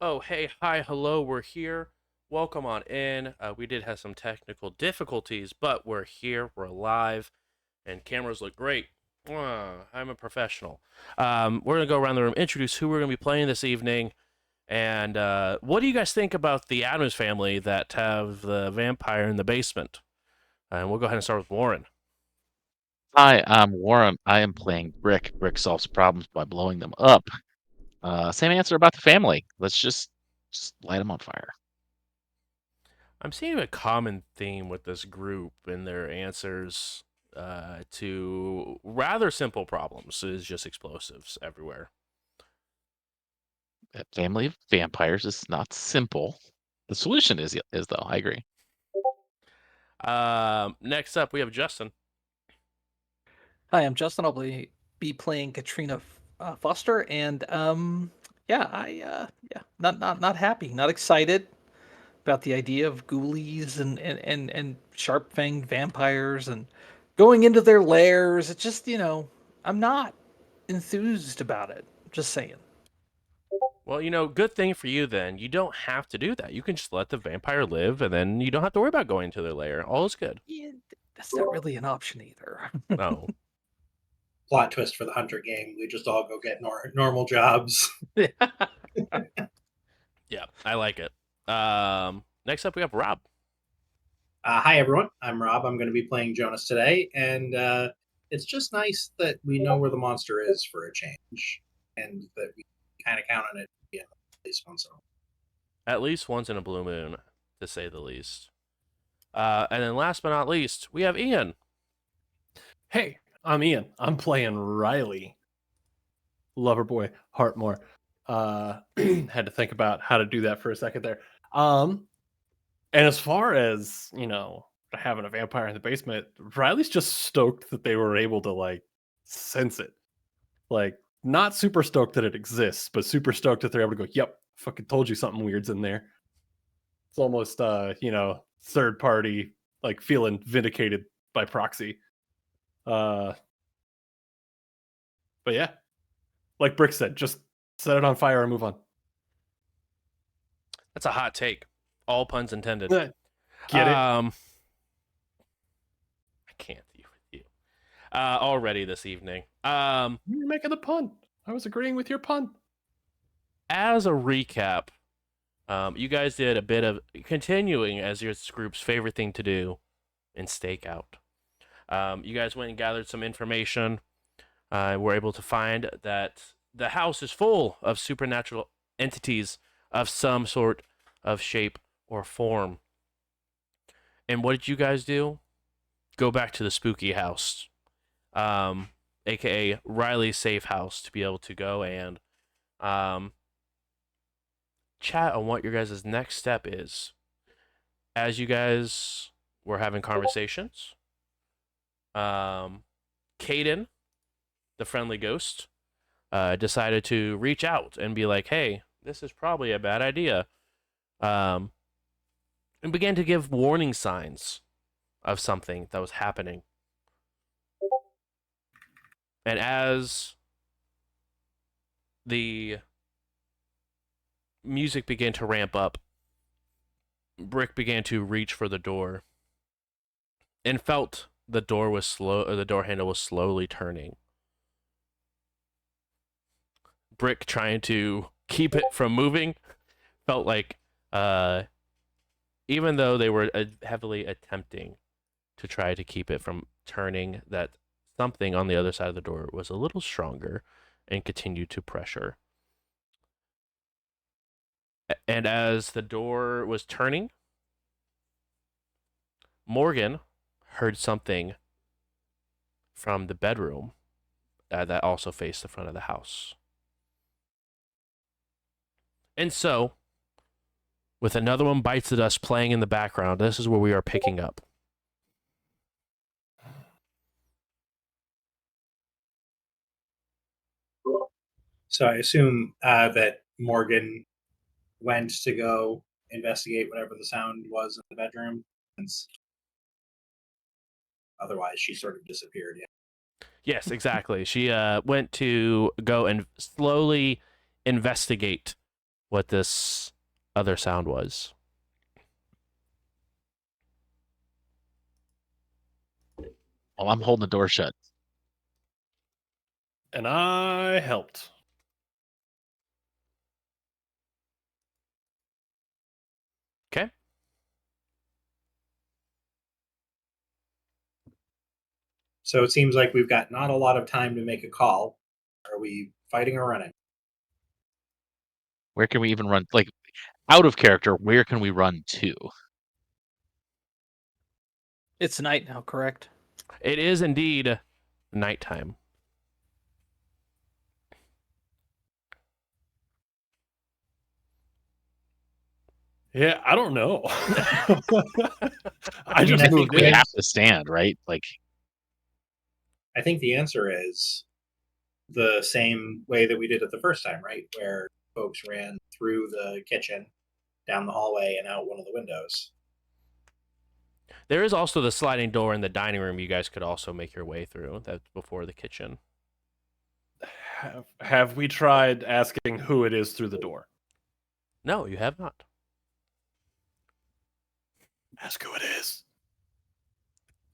Oh, hey, hi, hello, we're here. Welcome on in. We did have some technical difficulties, but we're here, we're alive, and cameras look great. I'm a professional. We're going to go around the room, introduce who we're going to be playing this evening, and what do you guys think about the Adams family that have the vampire in the basement? And we'll go ahead and start with Warren. Hi, I'm Warren. I am playing Brick. Brick solves problems by blowing them up. Same answer about the family. Let's just light them on fire. I'm seeing a common theme with this group in their answers to rather simple problems is just explosives everywhere. That family of vampires is not simple. The solution is though. I agree. Next up, we have Justin. Hi, I'm Justin. I'll be playing Katrina Foster, and yeah, not happy, not excited about the idea of ghoulies and sharp fanged vampires and going into their lairs. It's just I'm not enthused about it. Just saying. Well, good thing for you then. You don't have to do that. You can just let the vampire live, and then you don't have to worry about going to their lair. All is good. Yeah, that's not really an option either. Oh, Plot twist for the Hunter game. We just all go get normal jobs. yeah, I like it. Next up, we have Rob. Hi, everyone. I'm Rob. I'm going to be playing Jonas today. And it's just nice that we know where the monster is for a change and that we kind of count on it at least once in a while. At least once in a blue moon, to say the least. And then last but not least, we have Ian. Hey, I'm Ian. I'm playing Riley. Loverboy Hartmore. Had to think about how to do that for a second there. And as far as, having a vampire in the basement, Riley's just stoked that they were able to sense it. Like, not super stoked that it exists, but super stoked that they're able to go, yep, fucking told you something weird's in there. It's almost third party, like feeling vindicated by proxy. But yeah, like Brick said, just set it on fire and move on. That's a hot take. All puns intended. Get it? I can't deal with you. Already this evening. You're making the pun. I was agreeing with your pun. As a recap, you guys did a bit of continuing as your group's favorite thing to do in stakeout. You guys went and gathered some information. Were able to find that the house is full of supernatural entities of some sort of shape or form. And what did you guys do? Go back to the spooky house, aka Riley's safe house, to be able to go and chat on what your guys' next step is. As you guys were having conversations, Caden, the friendly ghost, decided to reach out and be like, "Hey, this is probably a bad idea," and began to give warning signs of something that was happening. And as the music began to ramp up, Brick began to reach for the door and felt the door handle was slowly turning. Brick trying to keep it from moving felt like even though they were heavily attempting to try to keep it from turning, that something on the other side of the door was a little stronger and continued to pressure. And as the door was turning, Morgan heard something from the bedroom that also faced the front of the house. And so, with Another One Bites the Dust playing in the background, this is where we are picking up. So I assume that Morgan went to go investigate whatever the sound was in the bedroom, since otherwise she sort of disappeared. Yeah. Yes, exactly. She went to go and slowly investigate what this other sound was. Oh, I'm holding the door shut. And I helped. Okay. So it seems like we've got not a lot of time to make a call. Are we fighting or running? Where can we even run? Like, out of character, where can we run to? It's night now, correct? It is indeed nighttime. Yeah, I don't know. I mean, just I moved think We in. have to stand, right? Like, I think the answer is the same way that we did it the first time, right? Where folks ran through the kitchen, down the hallway, and out one of the windows. There is also the sliding door in the dining room you guys could also make your way through. That's before the kitchen. Have we tried asking who it is through the door? No, you have not. Ask who it is.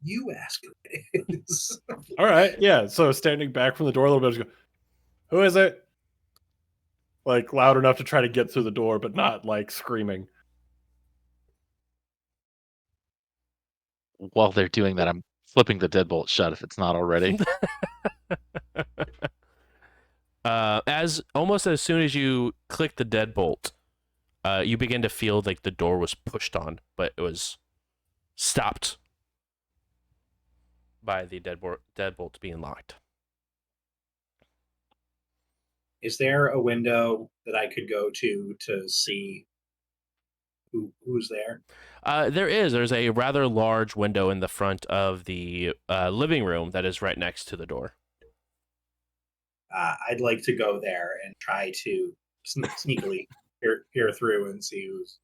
You ask who it is. All right, yeah. So standing back from the door a little bit, I just go, "Who is it?" Like loud enough to try to get through the door, but not like screaming. while they're doing that, I'm flipping the deadbolt shut if it's not already. As soon as you click the deadbolt, you begin to feel like the door was pushed on, but it was stopped by the deadbolt being locked. Is there a window that I could go to see who's there? There's a rather large window in the front of the living room that is right next to the door. I'd like to go there and try to sneakily peer through and see who's.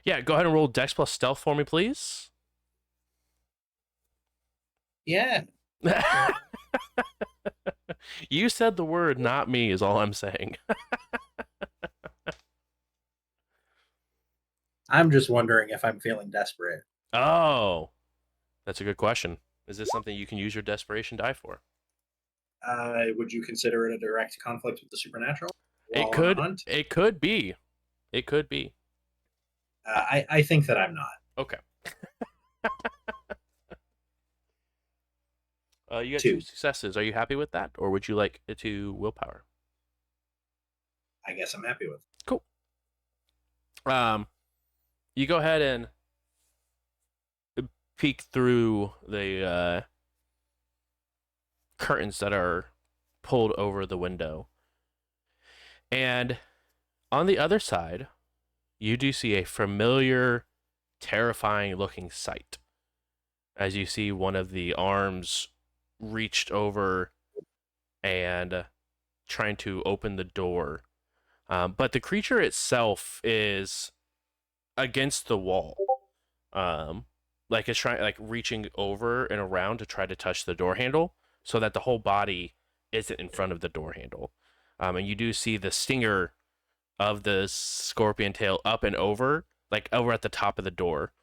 Yeah, go ahead and roll Dex plus Stealth for me, please. Yeah, You said the word, not me, is all I'm saying. I'm just wondering if I'm feeling desperate. Oh, that's a good question. Is this something you can use your desperation die for? Would you consider it a direct conflict with the supernatural? It While on a could. hunt? It could be. It could be. I think that I'm not. Okay. You got 2. 2 successes. Are you happy with that, or would you like it to willpower? I guess I'm happy with it. Cool. You go ahead and peek through the curtains that are pulled over the window, and on the other side, you do see a familiar, terrifying-looking sight. As you see one of the arms reached over and trying to open the door. But the creature itself is against the wall. Like it's trying, like reaching over and around to try to touch the door handle so that the whole body isn't in front of the door handle. And you do see the stinger of the scorpion tail up and over, like over at the top of the door.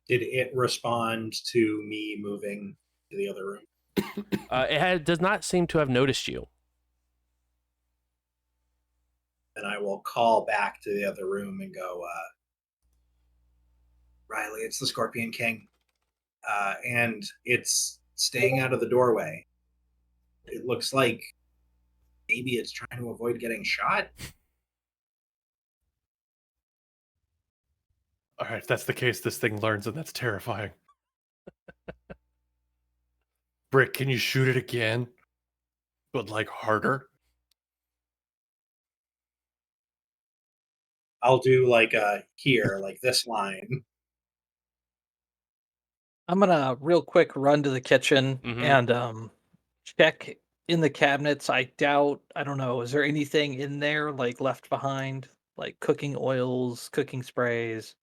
Did it respond to me moving to the other room? Does not seem to have noticed you. Then I will call back to the other room and go, Riley, it's the Scorpion King. And it's staying out of the doorway. It looks like maybe it's trying to avoid getting shot. All right, if that's the case, this thing learns, and that's terrifying. Brick, can you shoot it again? But like harder? I'll do like here, like this line. I'm gonna real quick run to the kitchen Mhm. and check in the cabinets. I don't know, is there anything in there like left behind? Like cooking oils, cooking sprays?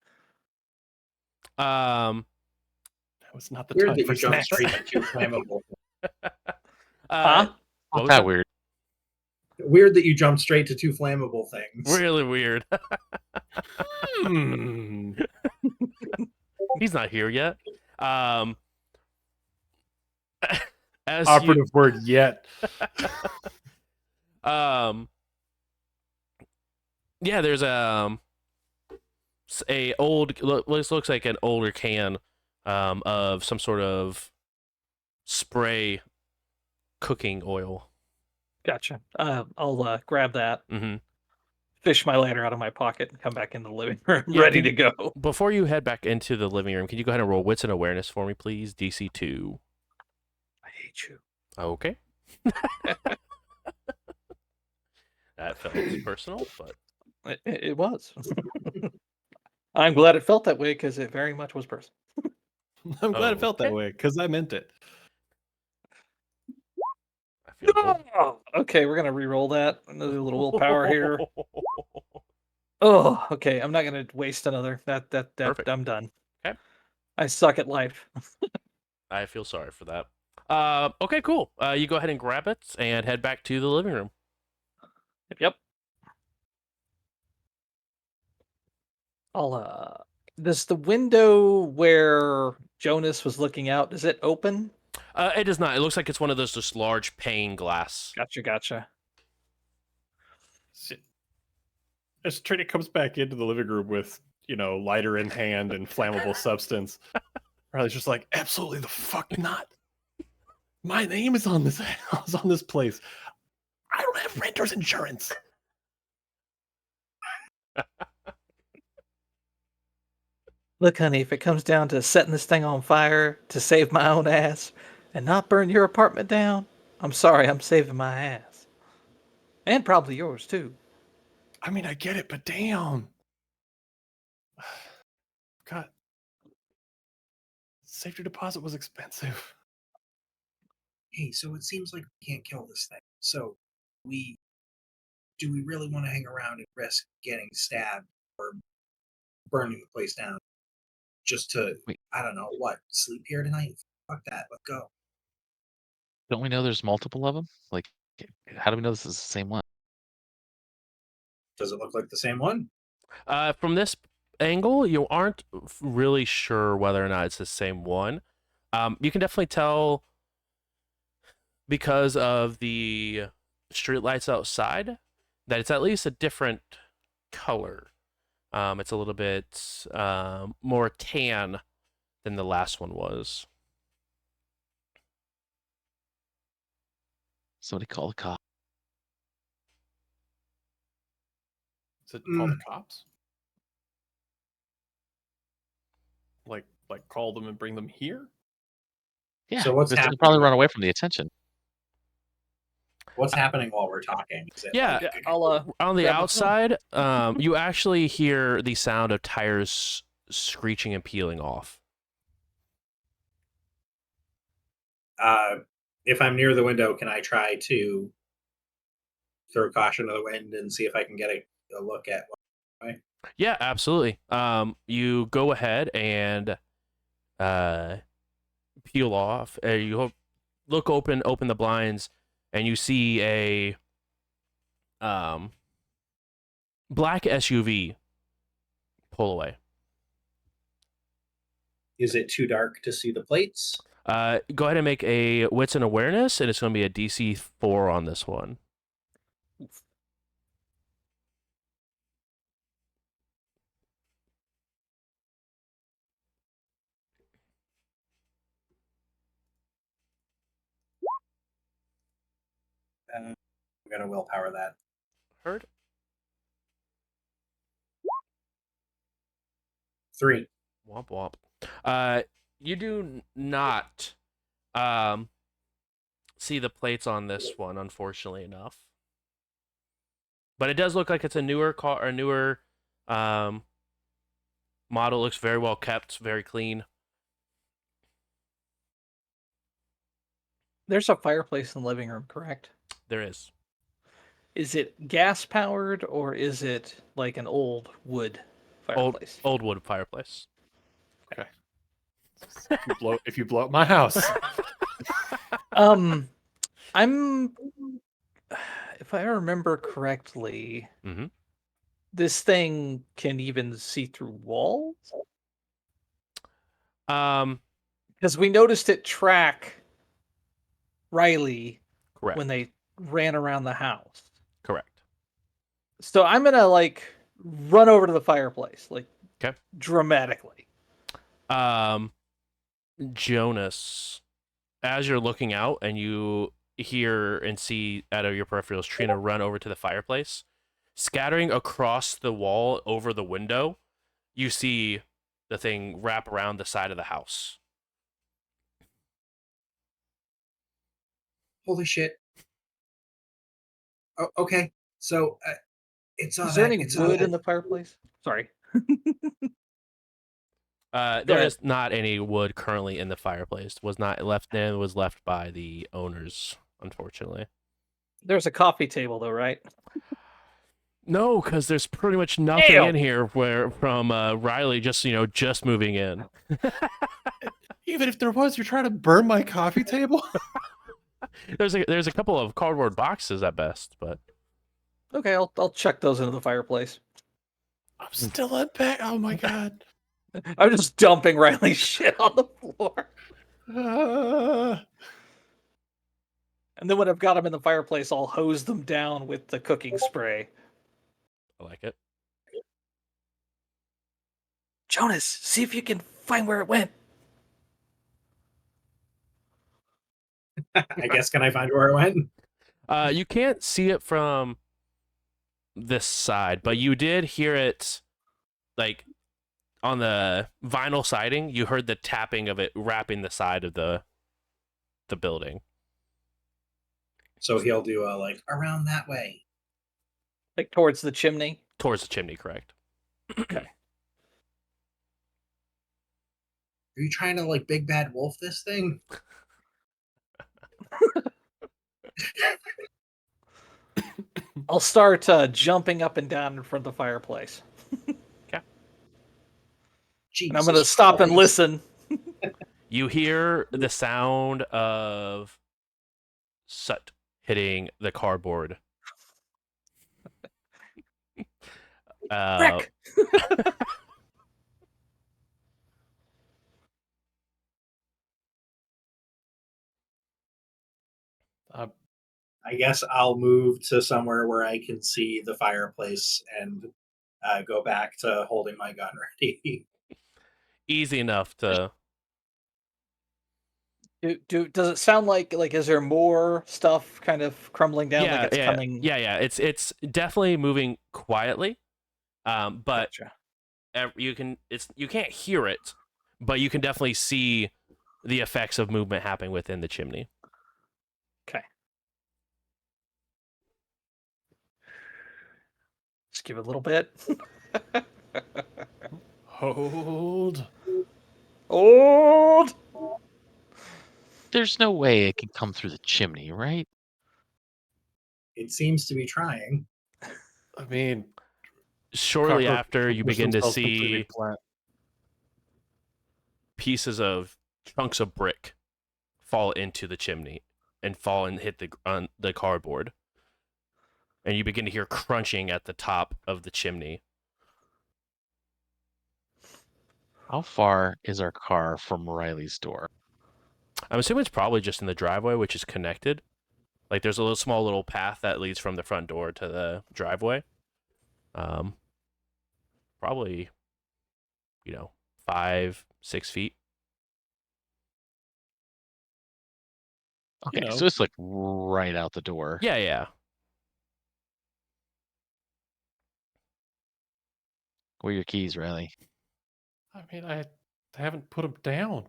Um, That was not the Weird time that for you jump snacks. straight to flammable. uh, Huh? what Not was that that? weird. Weird that you jumped straight to two flammable things. Really weird. Hmm. He's not here yet. As you, Operative word yet. yeah, there's a old looks like an older can of some sort of spray cooking oil. Gotcha. I'll grab that, Mm-hmm. fish my lighter out of my pocket, and come back in the living room, Yeah, ready can to you- go. Before you head back into the living room, can you go ahead and roll wits and awareness for me, please? DC 2. I hate you. Okay. That felt personal, but It was. I'm glad it felt that way because it very much was personal. I'm glad it felt that Okay. way because I meant it. I feel old. Oh, okay, we're gonna re-roll that. Another little willpower here. Oh, okay. I'm not gonna waste another. That Perfect. I'm done. Okay. I suck at life. I feel sorry for that. Okay, cool. You go ahead and grab it and head back to the living room. Yep. Does the window where Jonas was looking out, is it open? It does not. It looks like it's one of those just large pane glass. Gotcha. As Trinity comes back into the living room with, lighter in hand and flammable substance, Riley's just like, absolutely the fuck not. My name is on this house, on this place. I don't have renter's insurance. Look, honey, if it comes down to setting this thing on fire to save my own ass and not burn your apartment down, I'm sorry, I'm saving my ass. And probably yours, too. I mean, I get it, but damn. God. Safety deposit was expensive. Hey, so it seems like we can't kill this thing. So do we really want to hang around and risk getting stabbed or burning the place down just to, Wait. I don't know, sleep here tonight? Fuck that. Let's go. Don't we know there's multiple of them? Like, how do we know this is the same one? Does it look like the same one? From this angle, you aren't really sure whether or not it's the same one. You can definitely tell because of the streetlights outside that it's at least a different color. It's a little bit more tan than the last one was. Somebody call the cop. Is it call the cops? Like call them and bring them here? Yeah, So what's this will happening? probably run away from the attention. What's happening while we're talking? Is it Yeah, Yeah, I'll on the grab my phone. outside, you actually hear the sound of tires screeching and peeling off. If I'm near the window, can I try to throw caution to the wind and see if I can get a look at what? Yeah, absolutely. You go ahead and peel off. Open the blinds, and you see a black SUV pull away. Is it too dark to see the plates? Go ahead and make a wits and awareness, and it's going to be a DC 4 on this one. I'm gonna willpower that. Heard? 3. Womp womp. You do not see the plates on this one, unfortunately enough. But it does look like it's a newer car, a newer model. Looks very well kept, very clean. There's a fireplace in the living room, correct? There is. Is it gas powered or is it like an old wood fireplace? Old wood fireplace. If you blow up my house. I'm if I remember correctly, Mm-hmm. this thing can even see through walls? Um, Because we noticed it track Riley correct. when they ran around the house. Correct. So I'm gonna like run over to the fireplace, like 'Kay. dramatically. Jonas, as you're looking out and you hear and see out of your peripherals Trina run over to the fireplace, scattering across the wall over the window, you see the thing wrap around the side of the house. Holy shit. Oh, okay. So it's Is there any wood in the fireplace? Sorry. Go There ahead. is not any wood currently in the fireplace. Was not left. It was left by the owners, unfortunately. There's a coffee table though, right? No, because there's pretty much nothing Damn. in here where from Riley just moving in. Even if there was, you're trying to burn my coffee table? There's a couple of cardboard boxes at best, but Okay, I'll check those into the fireplace. I'm still unpacked. Oh my god. I'm just dumping Riley's shit on the floor. And then when I've got them in the fireplace, I'll hose them down with the cooking spray. I like it. Jonas, see if you can find where it went. I guess, can I find where it went? You can't see it from this side, but you did hear it, like on the vinyl siding. You heard the tapping of it wrapping the side of the building. So he'll do a like around that way. Like towards the chimney. Towards the chimney, correct? Okay. Are you trying to like big bad wolf this thing? I'll start jumping up and down in front of the fireplace. And I'm going to stop and listen. You hear the sound of soot hitting the cardboard. Rick! I guess I'll move to somewhere where I can see the fireplace and go back to holding my gun ready. Easy enough to. Does it sound like is there more stuff kind of crumbling down like it's yeah, coming? Yeah. It's definitely moving quietly, but Gotcha. you can't hear it, but you can definitely see the effects of movement happening within the chimney. Okay. Just give it a little bit. Hold. Old. There's no way it can come through the chimney, right? It seems to be trying. I mean, Shortly Cocker after, you push begin to themselves completely see flat. pieces of chunks of brick fall into the chimney and fall and hit the cardboard, and you begin to hear crunching at the top of the chimney. How far is our car from Riley's door? I'm assuming it's probably just in the driveway, which is connected. Like there's a small little path that leads from the front door to the driveway. Probably, 5-6 feet. Okay, so it's like right out the door. Yeah. Where are your keys, Riley? I mean, I haven't put them down.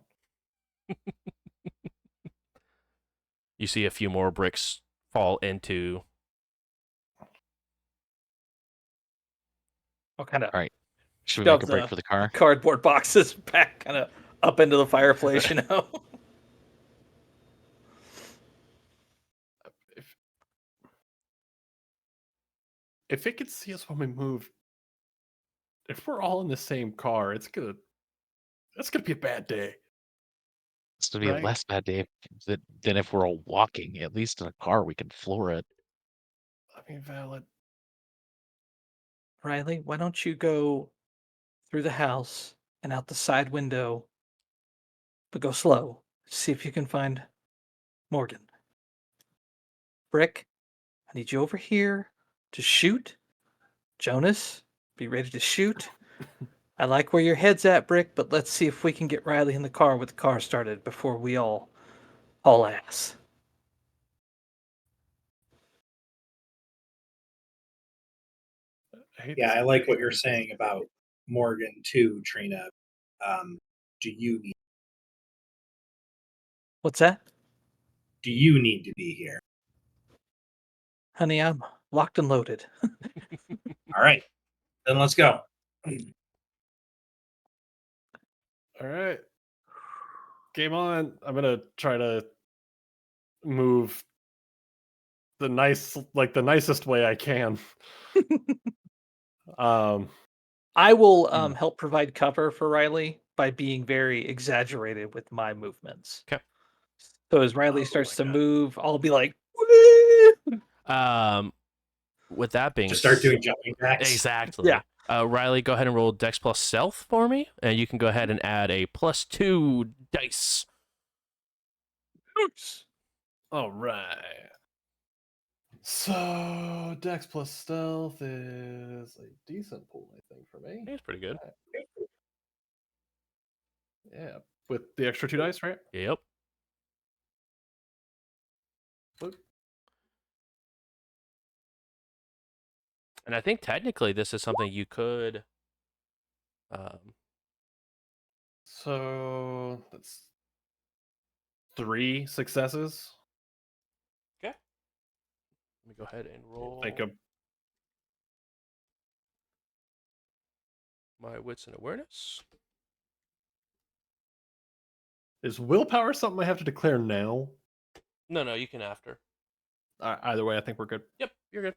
You see a few more bricks fall into. I'll kind of All right. Should we make a break the for the car? cardboard boxes back kind of up into the fireplace, If it can see us when we move, if we're all in the same car, that's gonna be a bad day. It's gonna be a Right. less bad day than if we're all walking. At least in a car, we can floor it. I mean, valid. Riley, why don't you go through the house and out the side window, but go slow. See if you can find Morgan. Brick, I need you over here to shoot. Jonas, be ready to shoot. I like where your head's at, Brick, but let's see if we can get Riley in the car with the car started before we all haul ass. Yeah, I like what you're saying about Morgan too, Trina. Do you need What's that? to be here? Honey, I'm locked and loaded. All right, then let's go. All right. Game on. I'm gonna try to move the nicest way I can. Um, I will Hmm. help provide cover for Riley by being very exaggerated with my movements. 'Kay. So as Riley Oh starts my to God. move, I'll be like, "Whee!" With that being Just start doing jumping jacks. exactly. Yeah. Riley, go ahead and roll Dex plus Stealth for me, and you can go ahead and add a +2 dice. all right. So Dex plus Stealth is a decent pool, I think, for me. I think it's pretty good. Yeah, with the extra 2 dice, right? Yep. Look. And I think technically this is something you could. So that's 3 successes. Okay. Let me go ahead and roll Think of my wits and awareness. is willpower something I have to declare now? No, you can after. Either way, I think we're good. Yep, you're good.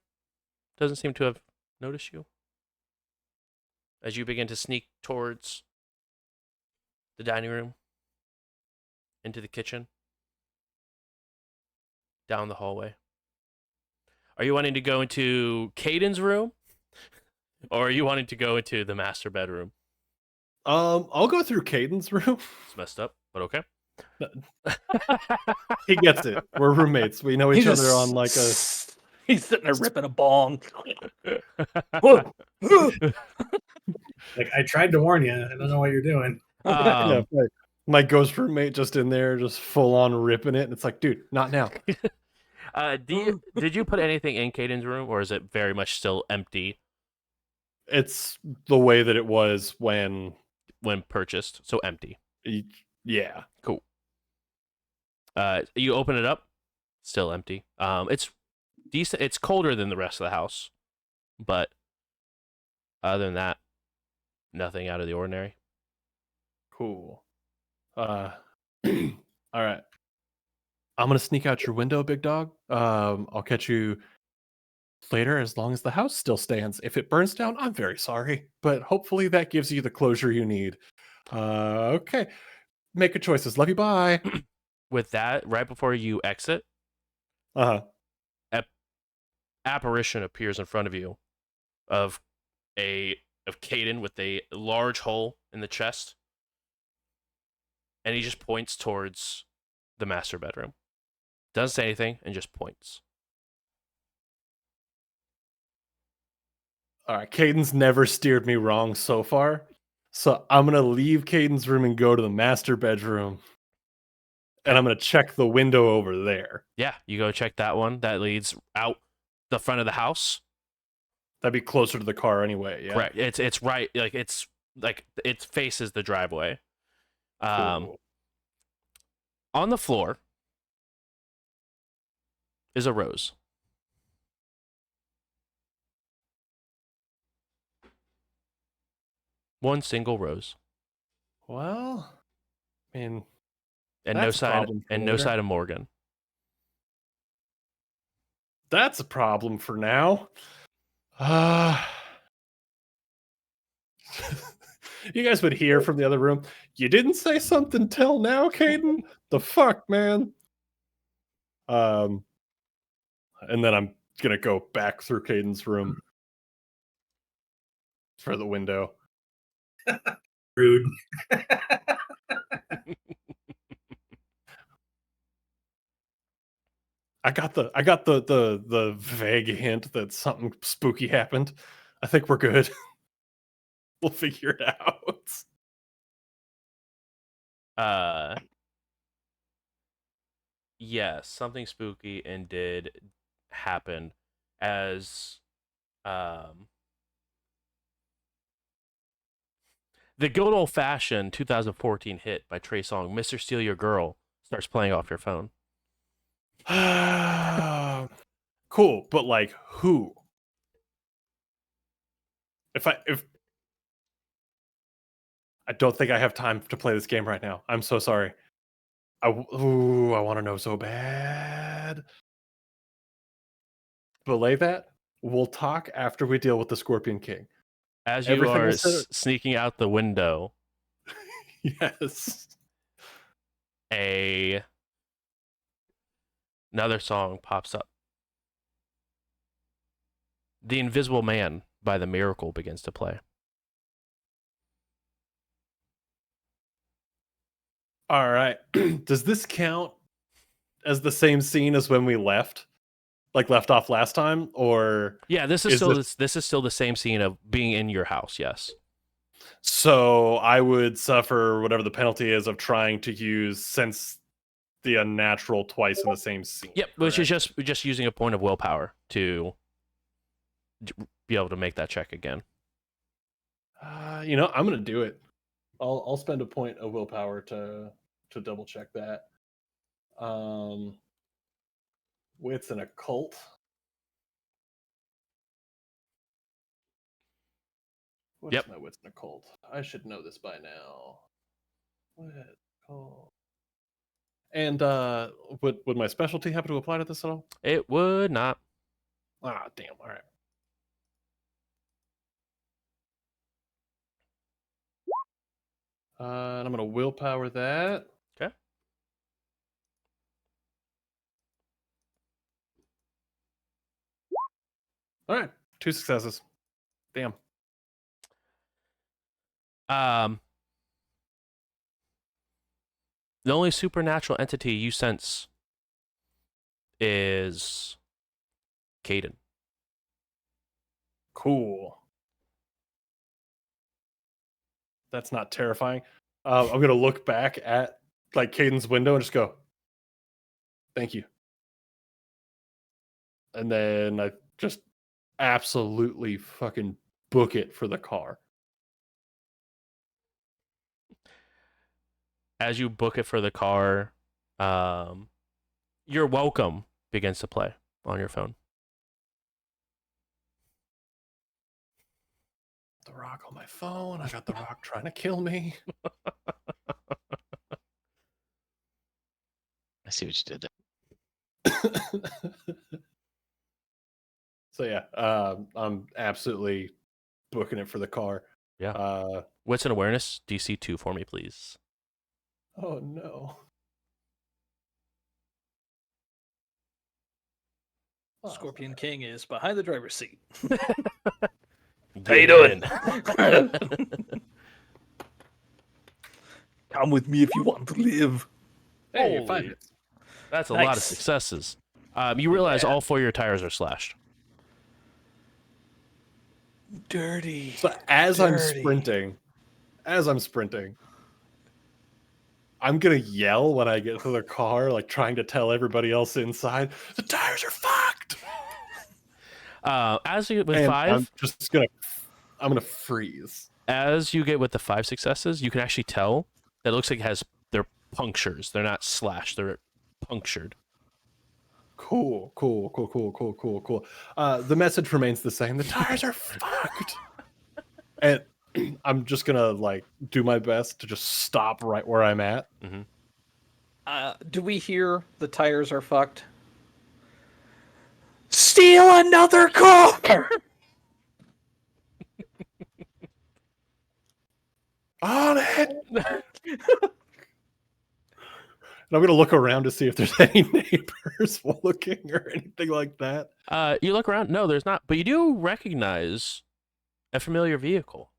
Doesn't seem to have noticed you. As you begin to sneak towards the dining room, into the kitchen, down the hallway. Are you wanting to go into Caden's room? Or are you wanting to go into the master bedroom? I'll go through Caden's room. It's messed up, but okay. He gets it. We're roommates. We know each He's other on like a. He's sitting there ripping a bong. Like I tried to warn you. I don't know what you're doing. Yeah, my ghost roommate just in there, just full on ripping it. And it's like, dude, not now. Did you put anything in Caden's room, or is it very much still empty It's the way that it was when. purchased? So empty. Yeah. Cool. You open it up, still empty. It's decent. It's colder than the rest of the house, but other than that, nothing out of the ordinary. Cool. All right. I'm gonna sneak out your window, big dog. I'll catch you later as long as the house still stands. If it burns down, I'm very sorry, but hopefully that gives you the closure you need. Okay. Make good choices. Love you. Bye. With that, right before you exit, Uh-huh. apparition appears in front of you of Caden with a large hole in the chest, and he just points towards the master bedroom. Doesn't say anything and just points. All right. Caden's never steered me wrong so far. So I'm gonna leave Caden's room and go to the master bedroom. And I'm gonna check the window over there. Yeah, you go check that one that leads out the front of the house. That'd be closer to the car anyway. Yeah. Correct. It's right, like it faces the driveway. Cool. On the floor is a rose. One single rose, Well, I mean, and That's a problem for no later. sign of Morgan. that's a problem for now. You guys would hear from the other room. You didn't say something till now, Caden? The fuck, man? And then I'm gonna go back through Caden's room for the window. Rude. I got the vague hint that something spooky happened. I think we're good. We'll figure it out. Yes, something spooky and did happen as the good old fashioned 2014 hit by Trey Songz, "Mr. Steal Your Girl," starts playing off your phone. Cool, but like who? If I don't think I have time to play this game right now. I'm so sorry. I want to know so bad. Belay that. We'll talk after we deal with the Scorpion King. As you Everything are I said- sneaking out the window, Yes. another song pops up. "The Invisible Man" by The Miracle begins to play. All right. Does this count as the same scene as when we left? Like left off last time? Or Yeah, this is still the same scene of being in your house. Yes. so I would suffer whatever the penalty is of trying to use sense the unnatural twice in the same scene. Yep, which is correct? just using a point of willpower to be able to make that check again. You know, I'm gonna do it. I'll spend a point of willpower to double check that. Wits and occult. What is Yep. my wits and occult? I should know this by now. Wit, occult. And would my specialty happen to apply to this at all? It would not. Ah, damn. All right. And I'm gonna willpower that. Okay. All right, 2 successes. Damn. The only supernatural entity you sense is Caden. Cool. That's not terrifying. I'm gonna look back at like Caden's window and just go, "Thank you," and then I just absolutely fucking book it for the car. As you book it for the car, "You're Welcome" begins to play on your phone. The Rock on my phone. I got The Rock trying to kill me. I see what you did there. So yeah, I'm absolutely booking it for the car. Yeah. Wits and awareness, DC 2 for me, please. Oh no. Oh, Scorpion King is behind the driver's seat. How you doing? Come with me if you want to live. hey, Holy. 5 hits. That's a lot of Nice. successes. You realize all 4 of your tires are slashed. Dirty. So as I'm Dirty. sprinting, I'm gonna yell when I get to the car, like trying to tell everybody else inside, the tires are fucked. As you get with And 5, I'm gonna freeze. as you get with the 5 successes, you can actually tell that it looks like they're punctures. They're not slashed. They're punctured. Cool. The message remains the same. The tires are fucked. And I'm just gonna like do my best to just stop right where I'm at. Do we hear the tires are fucked? Steal another car! On it. I'm gonna look around to see if there's any neighbors looking or anything like that. You look around. No, there's not. But you do recognize a familiar vehicle.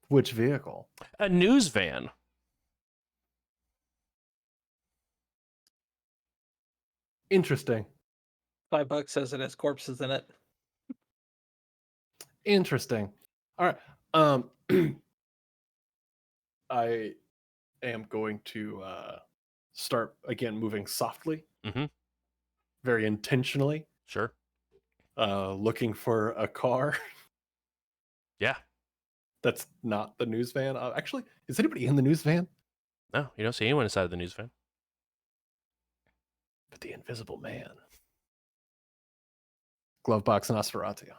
Which vehicle? A news van. Interesting. $5 says it has corpses in it. Interesting. All right. I am going to start again moving softly, Mhm. very intentionally, Sure. looking for a car Yeah. that's not the news van. Actually, is anybody in the news van? No, you don't see anyone inside of the news van. But the Invisible Man. Glovebox Nosferatu.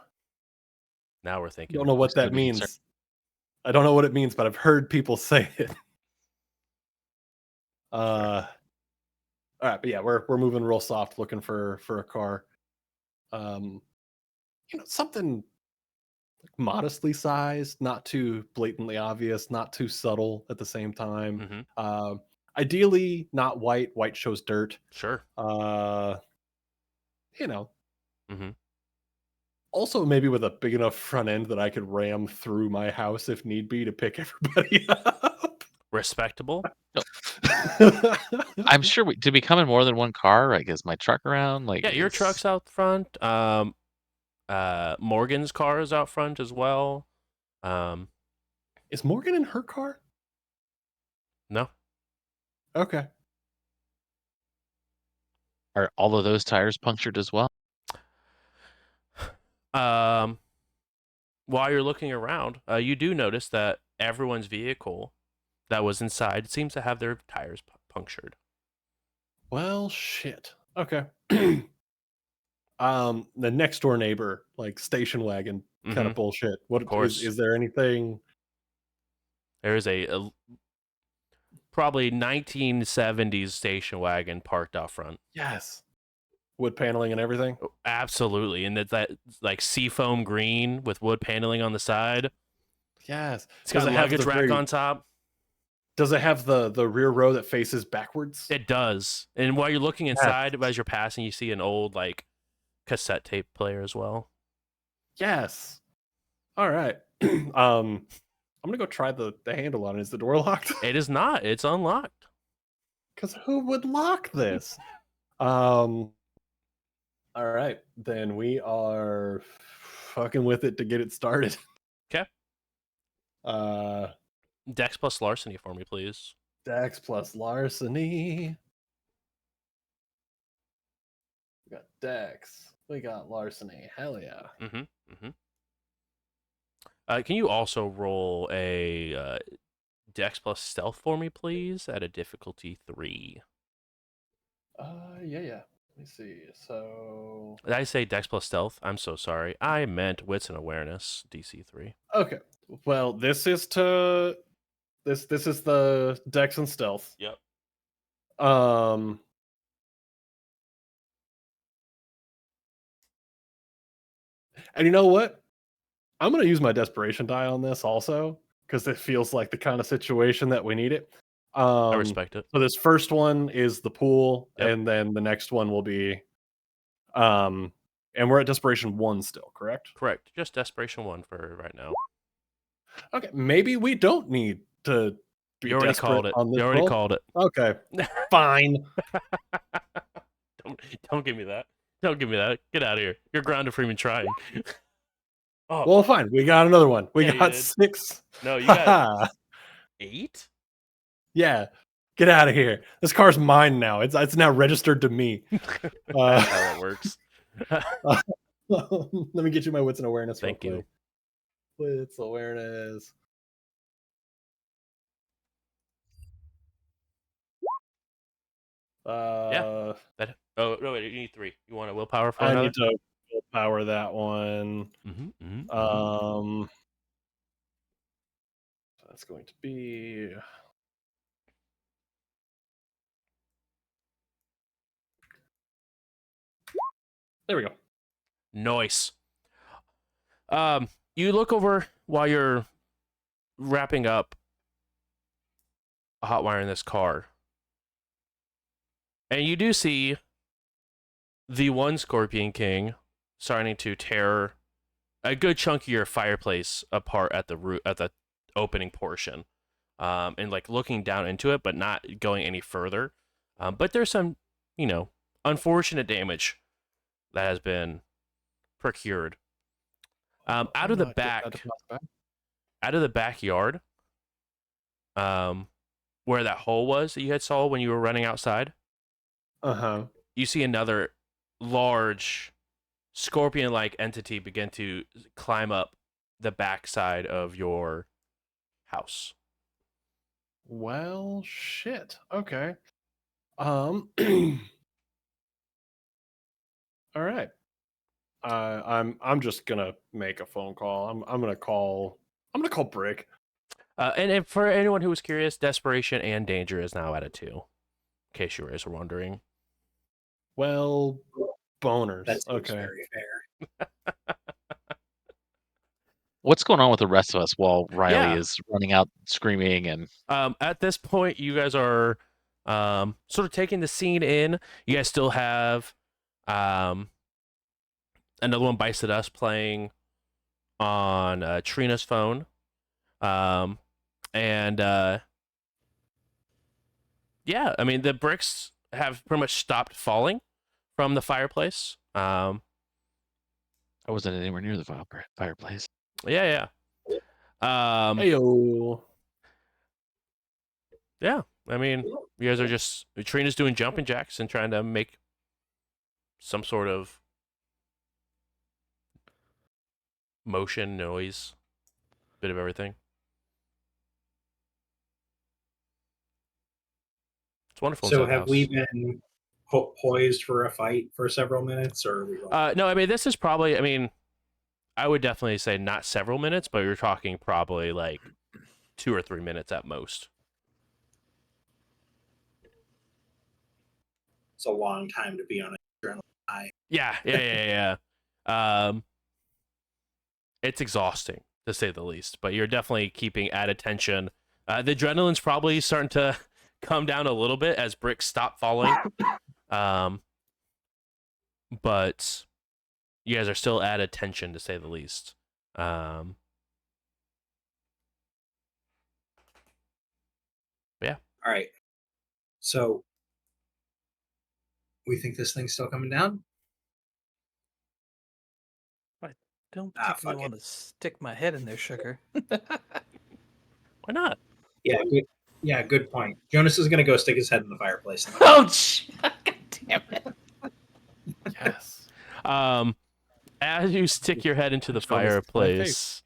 Now we're thinking. Don't know what It's gonna that be means. I don't know what it means, but I've heard people say it. All right, but yeah, we're moving real soft, looking for a car. Something like modestly sized, not too blatantly obvious, not too subtle at the same time. Mm-hmm. Ideally, not white. White shows dirt. Sure. You know. Mm-hmm. Also, maybe with a big enough front end that I could ram through my house if need be to pick everybody up. Respectable. I'm sure did we come in more than one car? Like, is my truck around? Like, Yeah, your truck's out front. Morgan's car is out front as well. Is Morgan in her car? No. Okay. Are all of those tires punctured as well? While you're looking around, you do notice that everyone's vehicle that was inside seems to have their tires punctured. Well, shit. Okay. The next door neighbor, like station wagon kind of bullshit. What Of course. is there anything? There is a probably 1970s station wagon parked out front. Yes. Wood paneling and everything. Absolutely, and that like seafoam green with wood paneling on the side. Yes. It's got a luggage rack on top. Does it have the rear row that faces backwards? It does. And while you're looking inside, as you're passing, you see an old like cassette tape player as well. Yes. All right. I'm gonna go try the handle on it. Is the door locked? It is not. It's unlocked. Because who would lock this? All right, then we are fucking with it to get it started. Okay. Uh, Dex plus larceny for me, please. Dex plus larceny. We got Dex. We got larceny. Hell yeah. Mm-hmm. Can you also roll a Dex plus stealth for me, please, at a difficulty 3? Yeah. Let me see. So Did I say Dex plus stealth? I'm so sorry. I meant wits and awareness, DC 3. okay. Well, this is this is the Dex and stealth. Yep. And you know what? I'm gonna use my desperation die on this also because it feels like the kind of situation that we need it. I respect it. So this first one is the pool, Yep. and then the next one will be, and we're at desperation 1 still, correct? Correct. Just desperation 1 for right now. Okay, maybe we don't need to be You already desperate called it. on this You already roll. called it. Okay, fine. Don't give me that. Don't give me that. Get out of here. You're grounded for even trying. Oh, Well, fine. We got another one. We Yeah, you got did. 6. no, you got 8? Yeah, get out of here. This car's mine now. It's now registered to me. That's how it works. Let me get you my wits and awareness. Thank real you. quick. Wits awareness. Oh, no, wait, you need 3. You want a willpower for I another? need to willpower that one. That's going to be. There we go. Nice. You look over while you're wrapping up a hot wire in this car. And you do see the one Scorpion King starting to tear a good chunk of your fireplace apart at the opening portion, and like looking down into it, but not going any further. But there's some, unfortunate damage that has been procured. Out of the back, out of the backyard, where that hole was that you had saw when you were running outside, Uh-huh. you see another large scorpion-like entity begin to climb up the backside of your house. Well, shit. Okay. All right. I'm just gonna make a phone call. I'm gonna call Brick. And for anyone who was curious, desperation and danger is now at a 2. In case you guys were wondering. Well, boners. That seems Okay. very fair. What's going on with the rest of us while Riley Yeah. is running out screaming and At this point, you guys are sort of taking the scene in. You guys still have another one bites at us playing on Trina's phone. And yeah, I mean, the bricks have pretty much stopped falling from the fireplace. I wasn't anywhere near the fireplace. Yeah. Heyo. Yeah, I mean, you guys are just Trina's doing jumping jacks and trying to make some sort of motion, noise, bit of everything. It's wonderful. So inside the have we house. been poised for a fight for several minutes, or are we? No, I mean, this is probably. I mean, I would definitely say not several minutes, but you're talking probably like 2 or 3 minutes at most. It's a long time to be on a adrenaline high. Yeah. It's exhausting to say the least, but you're definitely keeping at attention. The adrenaline's probably starting to come down a little bit as bricks stop falling. But you guys are still at attention to say the least. Yeah. All right. So we think this thing's still coming down? Don't Ah, particularly fuck want to stick my head in there, sugar. Why not? Yeah, good point. Jonas is gonna go stick his head in the fireplace. Oh, God damn it. Yes. As you stick your head into the Jonas, my fireplace,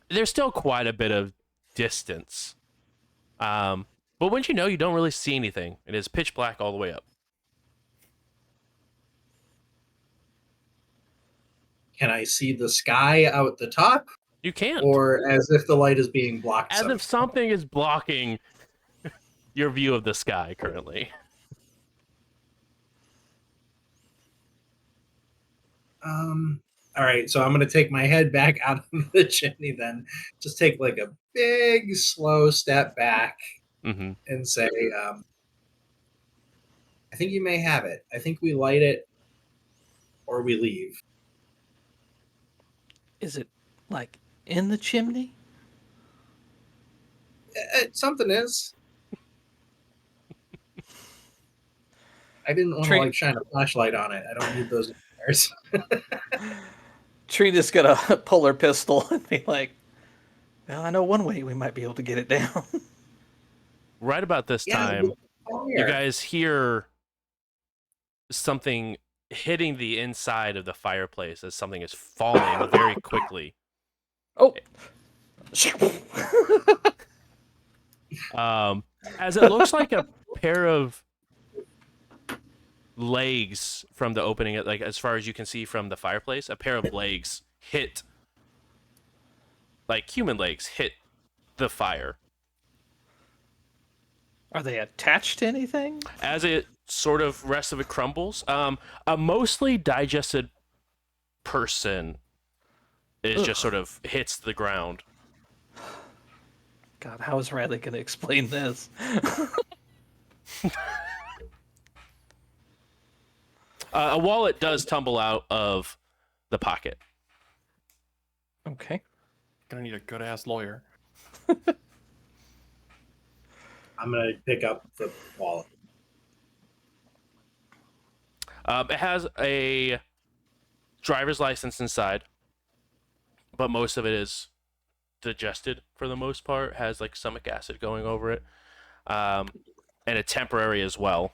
there's still quite a bit of distance. But once you know, you don't really see anything. It is pitch black all the way up. Can I see the sky out the top, You can't. or as if the light is being blocked? As if something is blocking your view of the sky currently. All right, so I'm gonna take my head back out of the chimney. Then just take like a big, slow step back Mm-hmm. and say, "I think you may have it. I think we light it, or we leave." Is it like in the chimney? Something is. I didn't want to Trina- like shine a flashlight on it. I don't need those wires. Trina's gonna pull her pistol and be like, "Well, I know one way we might be able to get it down." Right about this time, you guys hear something hitting the inside of the fireplace as something is falling very quickly. Oh. As it looks like a pair of legs from the opening, like as far as you can see from the fireplace, a pair of legs hit, like human legs hit the fire. Are they attached to anything? As it sort of rest of it crumbles, a mostly digested person is just sort of hits the ground. God, how is Riley going to explain this? A wallet does tumble out of the pocket. Okay. Gonna need a good ass lawyer. I'm gonna pick up the wallet. It has a driver's license inside, but most of it is digested for the most part. Has like stomach acid going over it, and a temporary as well.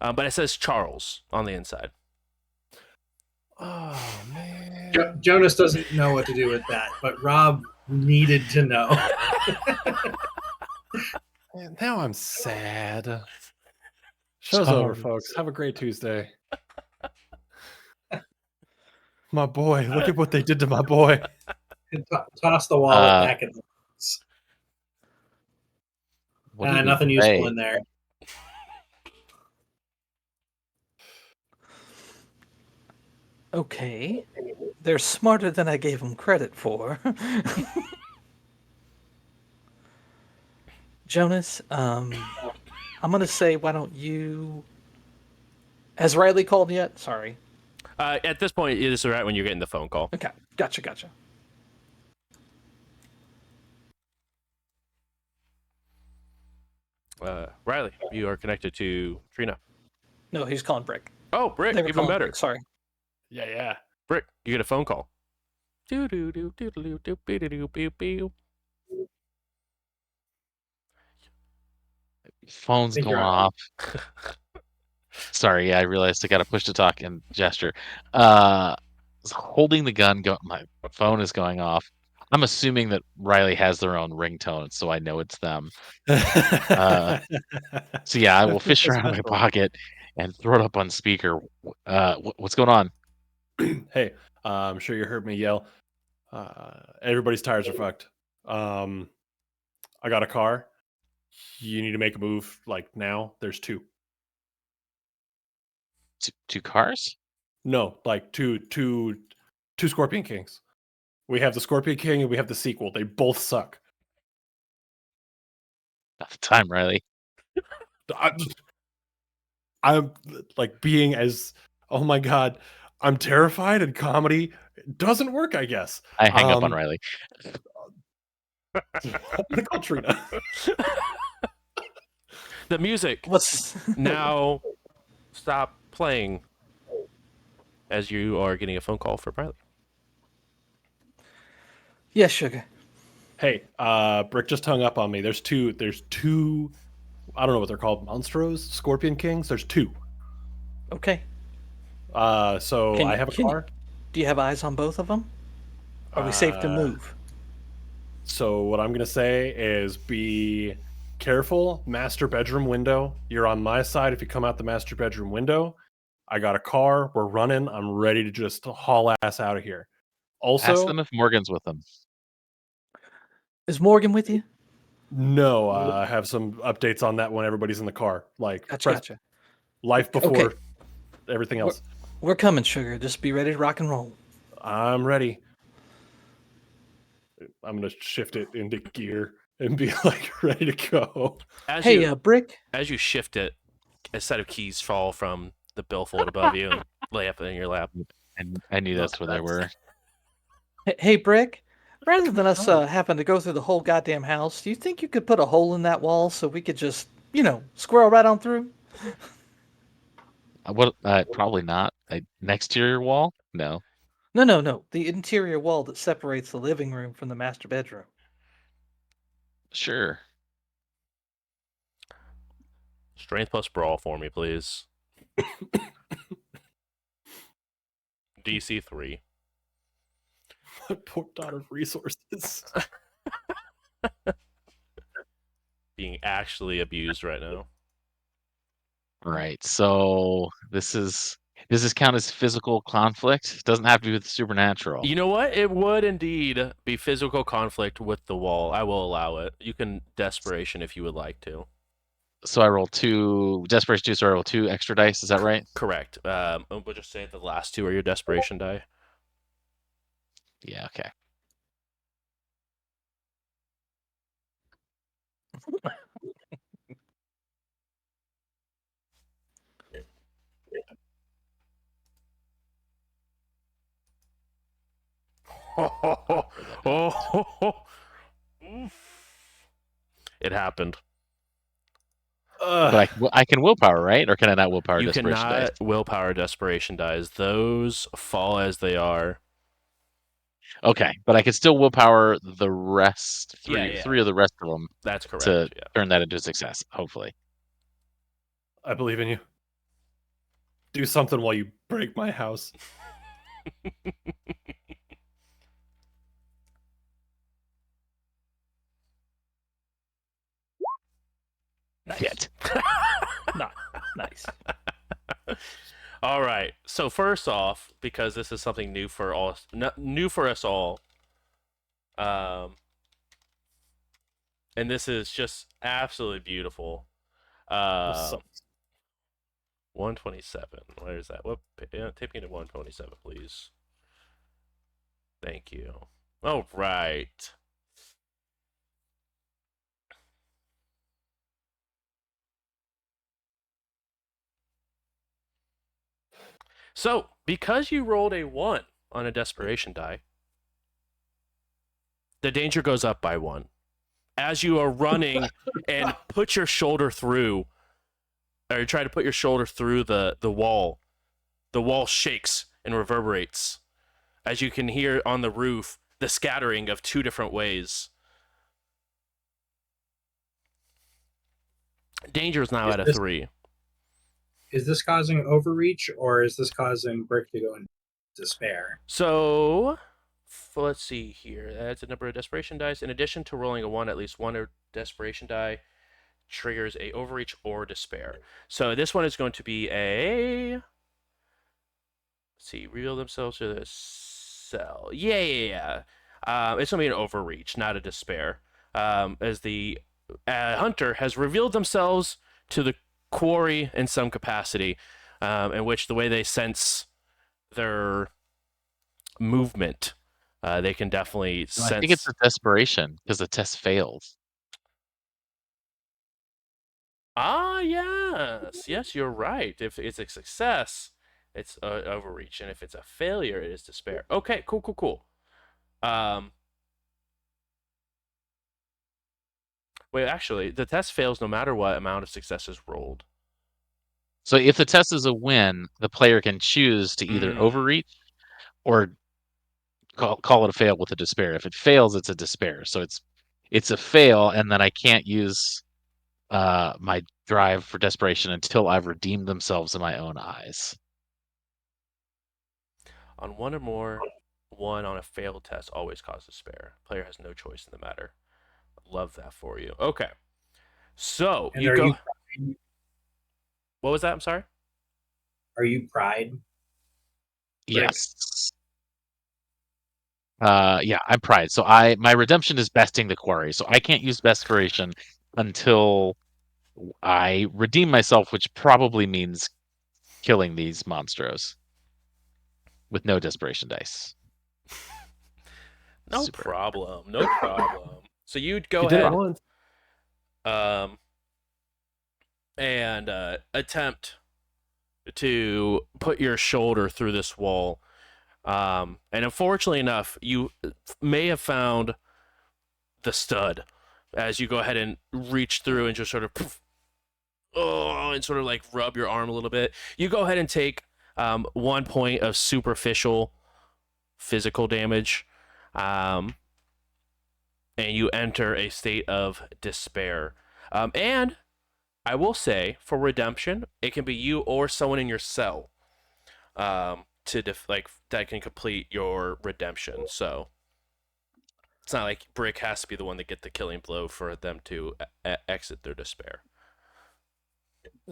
But it says Charles on the inside. Oh man. Jonas doesn't know what to do with that, but Rob needed to know. Man, now I'm sad. Show's over, folks. Have a great Tuesday. My boy, look at what they did to my boy. Toss the wallet back in the box. What do you Nothing say? useful in there. Okay. They're smarter than I gave them credit for. Jonas, I'm gonna say, why don't you? Has Riley called yet? Sorry. At this point, it is right when you're getting the phone call. Okay, gotcha. Riley, you are connected to Trina. No, he's calling Brick. Oh, Brick, They were even calling better. Brick, sorry. Yeah. Brick, you get a phone call. Phone's Think going you're off. Sorry, I realized I got to push to talk and gesture. Was holding the gun. My phone is going off. I'm assuming that Riley has their own ringtone, so I know it's them. So yeah, I will fish around my pocket and throw it up on speaker. What's going on? Hey, I'm sure you heard me yell. Everybody's tires are fucked. I got a car. You need to make a move like now. There's two. Two cars? No, like two Scorpion Kings. We have the Scorpion King and we have the sequel. They both suck. Not the time, Riley. I'm like being as, oh my god, I'm terrified, and comedy doesn't work, I guess. I hang up on Riley. I'm gonna call Trina. The music What's now stop playing as you are getting a phone call for Riley. Yes, sugar. Hey, Brick just hung up on me. There's two. I don't know what they're called. Monstros, Scorpion Kings. There's two. Okay. So Can- I have a can you- car. Do you have eyes on both of them? Are we safe to move? So what I'm gonna say is be careful. Master bedroom window. You're on my side if you come out the master bedroom window. I got a car. We're running. I'm ready to just haul ass out of here. Ask Also, them if Morgan's with them. Is Morgan with you? no, I have some updates on that when everybody's in the car. Like Gotcha. life before Okay. everything else. We're coming, sugar. Just be ready to rock and roll. I'm ready. I'm gonna shift it into gear and be like ready to go. As Hey, you Brick. as you shift it, a set of keys fall from the billfold above you and lay up in your lap. And I knew that's where they were. Hey, Brick. Rather than us having to go through the whole goddamn house, do you think you could put a hole in that wall so we could just, squirrel right on through? What? Probably not. Next to your wall? No. No. The interior wall that separates the living room from the master bedroom. Sure. Strength plus brawl for me, please. DC 3. My poor daughter resources. Being actually abused right now. Right. So does this count as physical conflict? It doesn't have to be with the supernatural. You know what? It would indeed be physical conflict with the wall. I will allow it. You can desperation if you would like to. So I roll two desperation 2, so I roll 2 extra dice. Is that right? Correct. We'll just say the last two are your desperation die. Yeah. Okay. It happened. But I can willpower, right? Or can I not willpower You desperation dice? cannot willpower desperation dice. Those fall as they are. Okay, but I can still willpower the rest, Yeah. three of the rest of them That's correct. to Yeah. turn that into a success, hopefully. I believe in you. Do something while you break my house. Shit. Nice. All right. So first off, because this is something new for all, new for us all, and this is just absolutely beautiful. So- 127. Where is that? What? Take me to 127, please. Thank you. All right. So, because you rolled a 1 on a desperation die, the danger goes up by 1. As you are running and put your shoulder through, or you try to put your shoulder through the wall shakes and reverberates. As you can hear on the roof, the scattering of 2 different ways. Danger is now Is at a this- 3. Is this causing overreach, or is this causing Brick to go in despair? So, let's see here. That's a number of desperation dice. In addition to rolling a 1, at least one desperation die triggers a overreach or despair. So this one is going to be a... Let's see. Reveal themselves to the cell. Yeah. It's going to be an overreach, not a despair. As the hunter has revealed themselves to the quarry in some capacity, in which the way they sense their movement, they can definitely No, sense. I think it's a desperation because the test failed. Yes, you're right. If it's a success, it's overreach, and if it's a failure, it is despair. Okay, cool. Wait, actually, the test fails no matter what amount of success is rolled. So if the test is a win, the player can choose to either overreach or call it a fail with a despair. If it fails, it's a despair. So it's a fail, and then I can't use my drive for desperation until I've redeemed themselves in my own eyes. On one or more, 1 on a failed test always causes despair. Player has no choice in the matter. Love that for you. Okay, so And you are go. you What was that? I'm sorry. are you pride? Rick? Yes. Yeah, I'm pride. So my redemption is besting the quarry. So I can't use desperation until I redeem myself, which probably means killing these monstros with no desperation dice. No Super. problem. No problem. So you'd go you did it ahead, once. and attempt to put your shoulder through this wall. And unfortunately enough, you may have found the stud as you go ahead and reach through and just sort of and sort of like rub your arm a little bit. You go ahead and take 1 point of superficial physical damage, and you enter a state of despair. And I will say, for redemption, it can be you or someone in your cell that can complete your redemption. So it's not like Brick has to be the one to get the killing blow for them to exit their despair.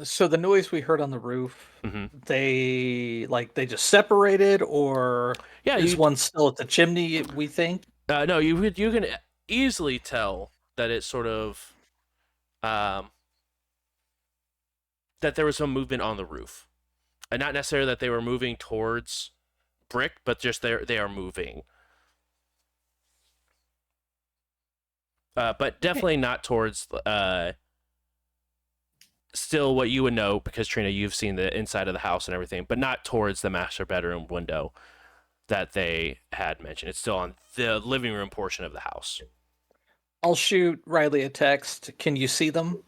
So the noise we heard on the roof, Mhm. they just separated, or Yeah, is you one still at the chimney? We think. no, you can easily tell that it's sort of that there was some movement on the roof, and not necessarily that they were moving towards Brick, but just they are moving. but definitely not towards. Still, what you would know because Trina, you've seen the inside of the house and everything, but not towards the master bedroom window that they had mentioned. It's still on the living room portion of the house. I'll shoot Riley a text. Can you see them?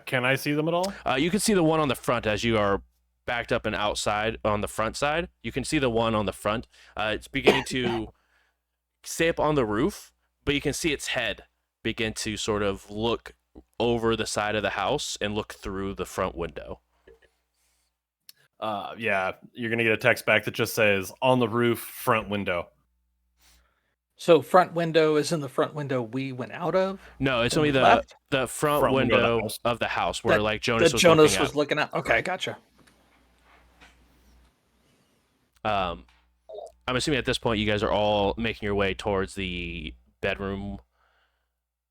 Can I see them at all? You can see the one on the front as you are backed up and outside on the front side. You can see the one on the front. It's beginning to stay up on the roof, but you can see its head begin to sort of look over the side of the house and look through the front window. Yeah, you're gonna get a text back that just says on the roof, front window. So front window is in the front window we went out of. No, it's When only we left? the front window of the house where That- like Jonas that was Jonas looking was out. looking at. Okay, gotcha. I'm assuming at this point you guys are all making your way towards the bedroom,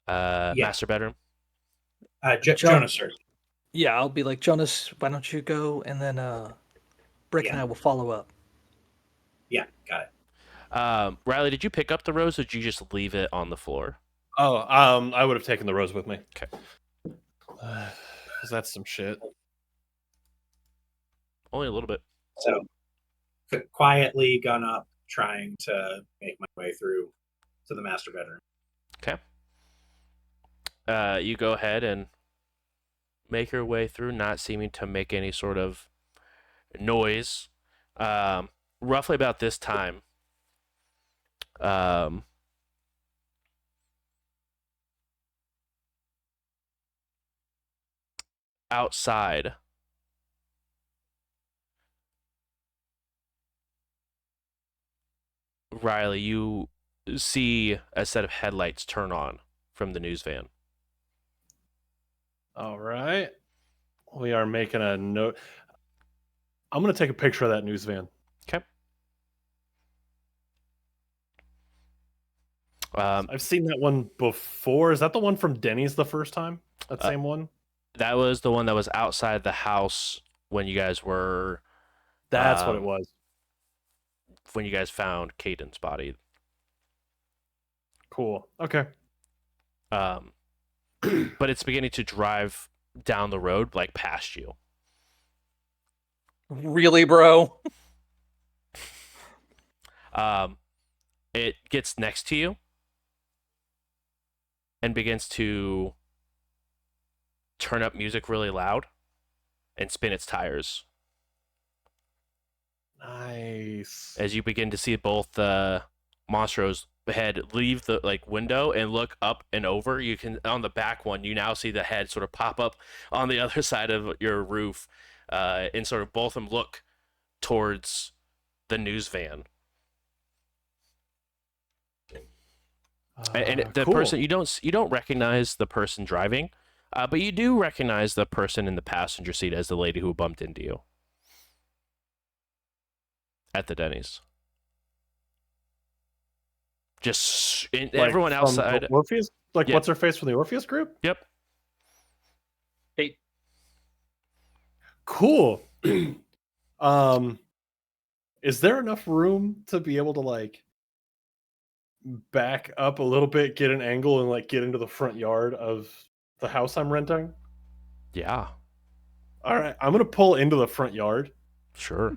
master bedroom. Jonas, sir. Yeah, I'll be like, Jonas, why don't you go, and then Brick and Yeah. I will follow up. Yeah, got it. Riley, did you pick up the rose or did you just leave it on the floor? Oh, I would have taken the rose with me. Okay. 'Cause that's some shit. Only a little bit. So quietly gun up, trying to make my way through to the master bedroom. Okay. You go ahead and make your way through, not seeming to make any sort of noise. Roughly about this time, outside, Riley, you see a set of headlights turn on from the news van. All right. We are making a note. I'm going to take a picture of that news van. Okay. I've seen that one before. Is that the one from Denny's the first time? That same one? That was the one that was outside the house when you guys were. That's what it was. When you guys found Caden's body. Cool. Okay. But it's beginning to drive down the road, like past you. Really, bro? It gets next to you and begins to turn up music really loud and spin its tires. Nice. As you begin to see both the Monstro's head leave the window and look up and over, you can on the back one you now see the head sort of pop up on the other side of your roof, and sort of both of them look towards the news van. And the cool. person you don't recognize the person driving, but you do recognize the person in the passenger seat as the lady who bumped into you at the Denny's. Just everyone from outside. the Orpheus? Yeah. What's her face from the Orpheus group? Yep. Hey, Cool. Is there enough room to be able to back up a little bit, get an angle, and get into the front yard of the house I'm renting? Yeah. All right, I'm gonna pull into the front yard Sure.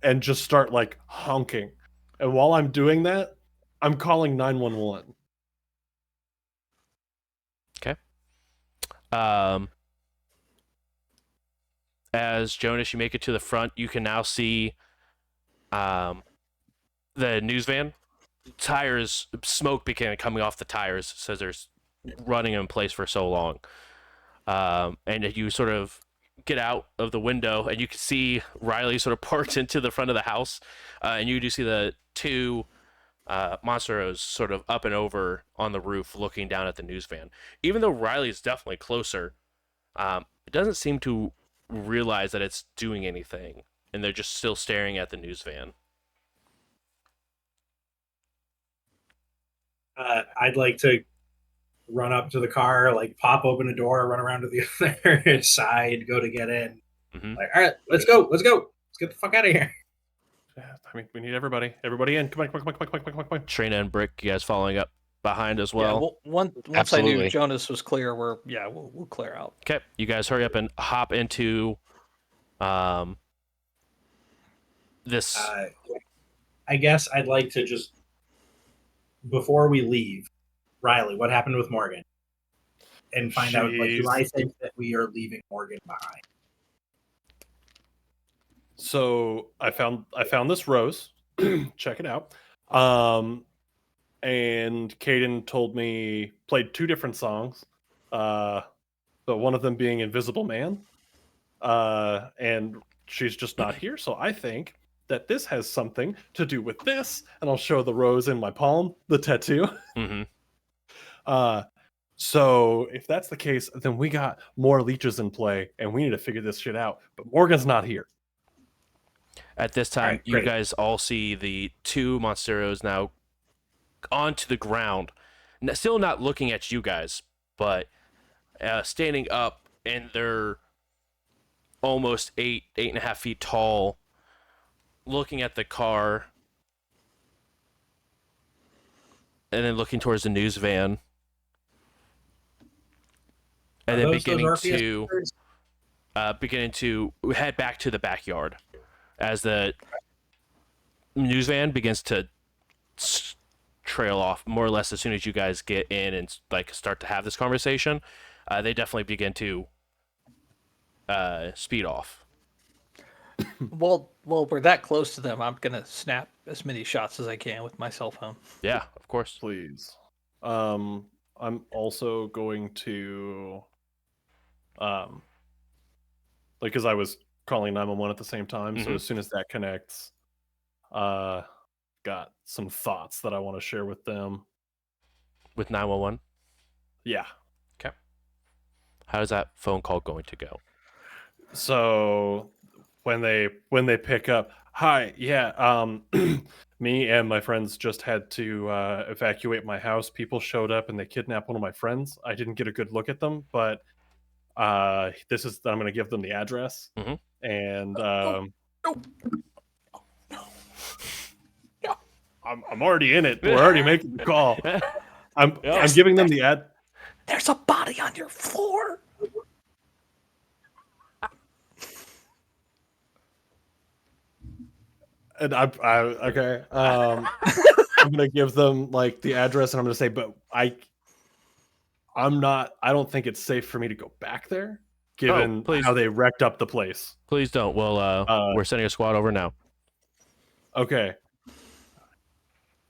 and just start honking. And while I'm doing that, I'm calling 911. Okay. As Jonas, you make it to the front, you can now see the news van. Tires, smoke began coming off the tires, so there's running in place for so long. And you sort of get out of the window, and you can see Riley sort of parked into the front of the house, and you do see the two Monsteros sort of up and over on the roof looking down at the news van. Even though Riley's definitely closer, it doesn't seem to realize that it's doing anything, and they're just still staring at the news van. I'd like to run up to the car, pop open a door, run around to the other side, go to get in. Mm-hmm. All right, let's go. Let's get the fuck out of here. Yeah, I mean, we need everybody. Everybody in. Come on. Trina and Brick, you guys following up? behind as Yeah, well. once I knew Absolutely. Jonas was clear, we'll clear out. Okay, you guys hurry up and hop into this. I guess I'd like to just, before we leave, Riley, what happened with Morgan? And find out, like, do I think that we are leaving Morgan behind? So I found this rose. Check it out. And Caden told me played 2 different songs. But one of them being Invisible Man. And she's just not here. So I think that this has something to do with this. And I'll show the rose in my palm, the tattoo. Mm-hmm. So if that's the case, then we got more leeches in play, and we need to figure this shit out. But Morgan's not here. At this time, Alright, you great. guys all see the 2 Monsteros now onto the ground, still not looking at you guys, but standing up, and they're almost 8.5 feet tall, looking at the car, and then looking towards the news van, and then beginning to head back to the backyard as the news van begins to trail off more or less as soon as you guys get in and like start to have this conversation. They definitely begin to speed off. Well, we're that close to them. I'm gonna snap as many shots as I can with my cell phone. Yeah, of course. Please. I'm also going to because I was calling 911 at the same time, so Mhm. as soon as that connects, got some thoughts that I want to share with them. With 911. Yeah. Okay. How is that phone call going to go? So when they pick up, hi, yeah, me and my friends just had to evacuate my house. People showed up and they kidnapped one of my friends. I didn't get a good look at them, but I'm going to give them the address. Mhm. And No. I'm already in it. We're already making the call. I'm giving them the ad. There's a body on your floor. And okay. I'm gonna give them like the address, and I'm gonna say, but I don't think it's safe for me to go back there, given please. how they wrecked up the place. Please don't. Well, we're sending a squad over now. Okay.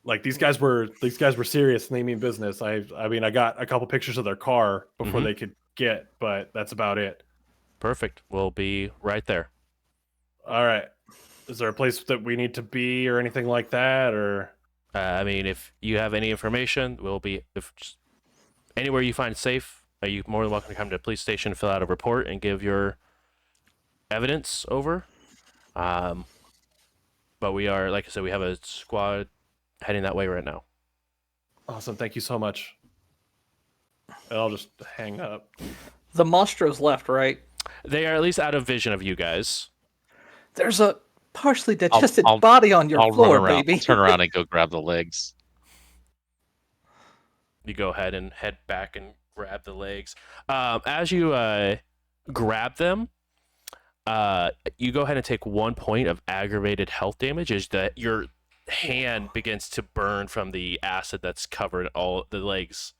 Like these guys were serious and they mean business. I mean I got a couple pictures of their car before Mhm. they could get, but that's about it. Perfect. We'll be right there. All right. Is there a place that we need to be or anything like that, or? I mean, if you have any information, we'll be just anywhere you find safe. Are you more than welcome to come to the police station, fill out a report, and give your evidence over. But we are, like I said, we have a squad heading that way right now. Awesome. Thank you so much. And I'll just hang up. The Monstro's left, right? They are at least out of vision of you guys. There's a partially digested body on your floor, baby. I'll turn around and go grab the legs. You go ahead and head back and grab the legs. As you grab them, you go ahead and take 1 point of aggravated health damage as that your hand begins to burn from the acid that's covered all the legs.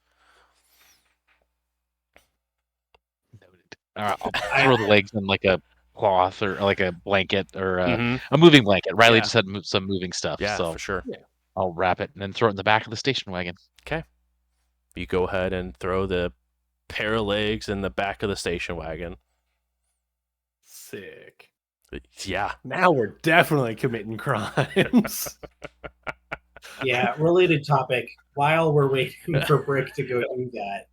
I'll throw the legs in like a cloth or like a blanket or Mhm. a moving blanket. Riley Yeah. just had some moving stuff, Yeah, so for sure. I'll wrap it and then throw it in the back of the station wagon. Okay. You go ahead and throw the pair of legs in the back of the station wagon. Sick. Yeah. Now we're definitely committing crimes. Yeah, related topic. While we're waiting for Brick to go do that,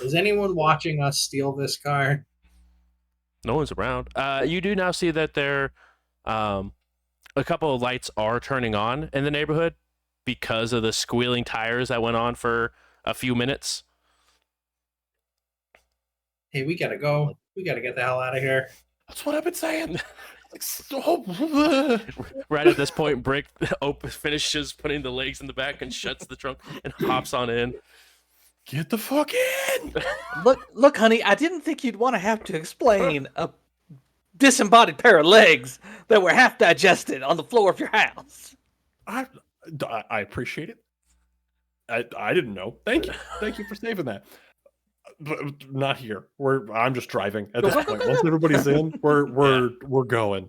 is anyone watching us steal this car? No one's around. You do now see that there, a couple of lights are turning on in the neighborhood because of the squealing tires that went on for a few minutes. Hey, we gotta go. We gotta get the hell out of here. That's what I've been saying. Right at this point, Brick finishes putting the legs in the back and shuts the trunk and hops on in. Get the fuck in! Look, honey, I didn't think you'd want to have to explain a disembodied pair of legs that were half digested on the floor of your house. I appreciate it. I didn't know. Thank you for saving that. But not here. I'm just driving at this point. Once everybody's in, we're going.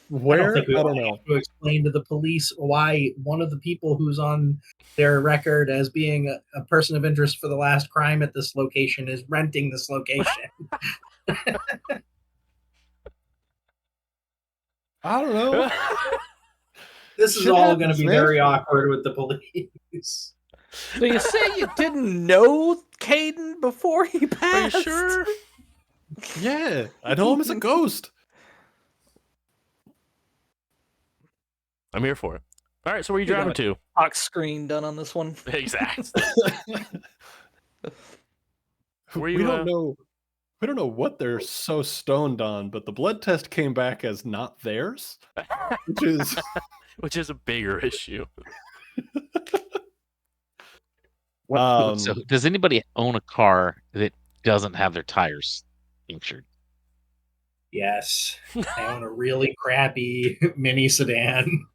Where? I don't know. Have to explain to the police why one of the people who's on their record as being a person of interest for the last crime at this location is renting this location. I don't know. This is Shit all going to happens, be man. very awkward with the police. So you say you didn't know Caden before he Are you passed? sure? Yeah, I know him as a ghost. I'm here for it. All right, so where are you You driving got to? Lock screen done on this one. Exactly. Where We you, don't know. We don't know what they're so stoned on, but the blood test came back as not theirs, which is Which is a bigger issue. So, does anybody own a car that doesn't have their tires punctured? Yes, I own a really crappy mini sedan.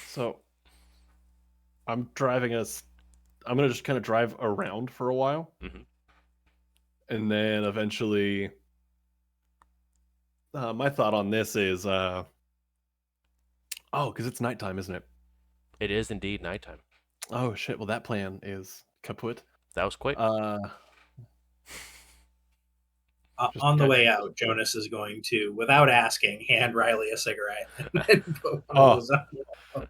so. I'm driving us. I'm gonna just kind of drive around for a while, Mhm. and then eventually. My thought on this is, because it's nighttime, isn't it? It is indeed nighttime. Oh shit! Well, that plan is kaput. That was quick. Just On the got- way out, Jonas is going to, without asking, hand Riley a cigarette. And put one Oh. of those on.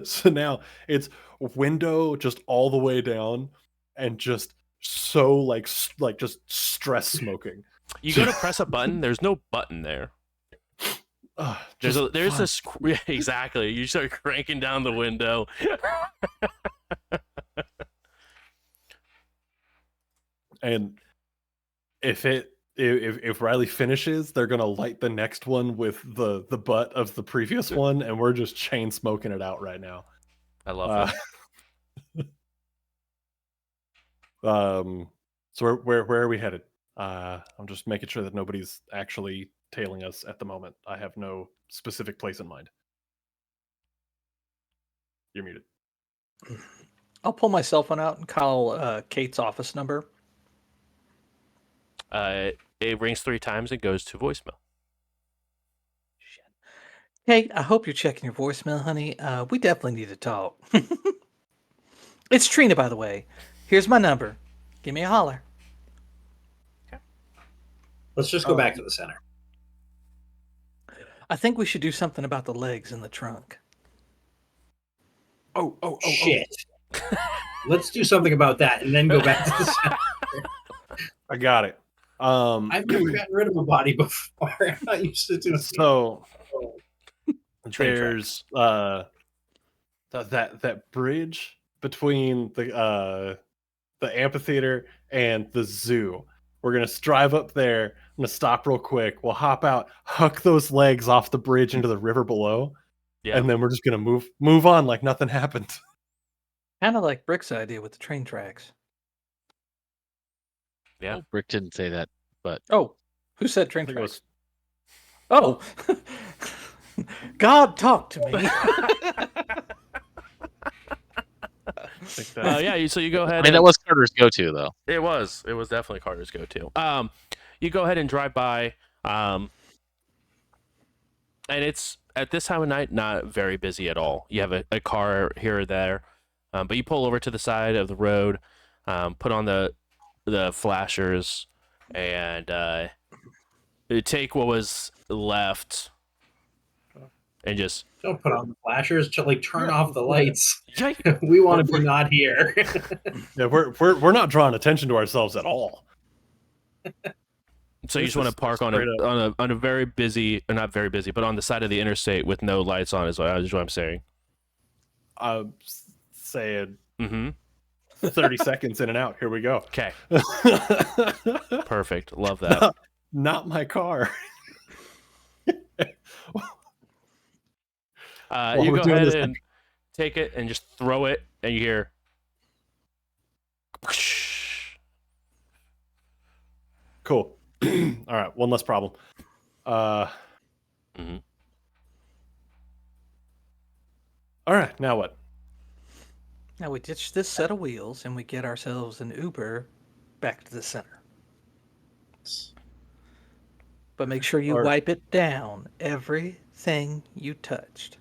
So now it's window just all the way down, and just so like just stress smoking. You go to press a button. There's no button there. There's just fun. yeah, exactly. You start cranking down the window. And if Riley finishes, they're gonna light the next one with the butt of the previous one, and we're just chain smoking it out right now. I love it. So where are we headed? I'm just making sure that nobody's actually tailing us at the moment. I have no specific place in mind. You're muted. I'll pull my cell phone out and call Kate's office number. It rings 3 times and goes to voicemail. Shit. Kate, I hope you're checking your voicemail, honey. We definitely need to talk. It's Trina, by the way. Here's my number. Give me a holler. Let's just go back to the center. I think we should do something about the legs in the trunk. Oh, Shit. Let's do something about that and then go back to the center. I got it. I've never gotten rid of a body before. I'm not used to doing So Train there's that bridge between the amphitheater and the zoo. We're gonna drive up there. I'm gonna stop real quick. We'll hop out, huck those legs off the bridge into the river below, Yeah. and then we're just gonna move on like nothing happened. Kind of like Brick's idea with the train tracks. Yeah. Well, Brick didn't say that. Oh, who said I train think it tracks? was Oh, God, talk to me. Yeah. So you go ahead. I mean, that was Carter's go-to, though. It was definitely Carter's go-to. You go ahead and drive by, and it's at this time of night not very busy at all. You have a car here or there, but you pull over to the side of the road, put on the flashers, and you take what was left, and just Don't put on the flashers. Like turn off the lights. yike. We want to be not here. yeah. We're not drawing attention to ourselves at all. So you This just want is to park straight on a very busy, or not very busy, but on the side of the interstate with no lights on is what I'm saying. Saying Mm-hmm. 30 seconds in and out. Here we go. Okay, perfect. Love that. Not my car. You we're go doing ahead this, and take it and just throw it, and you hear. Cool. All right, one less problem. Mhm. All right, now what? Now we ditch this set of wheels and we get ourselves an Uber back to the center. But make sure you Or- wipe it down. Everything you touched.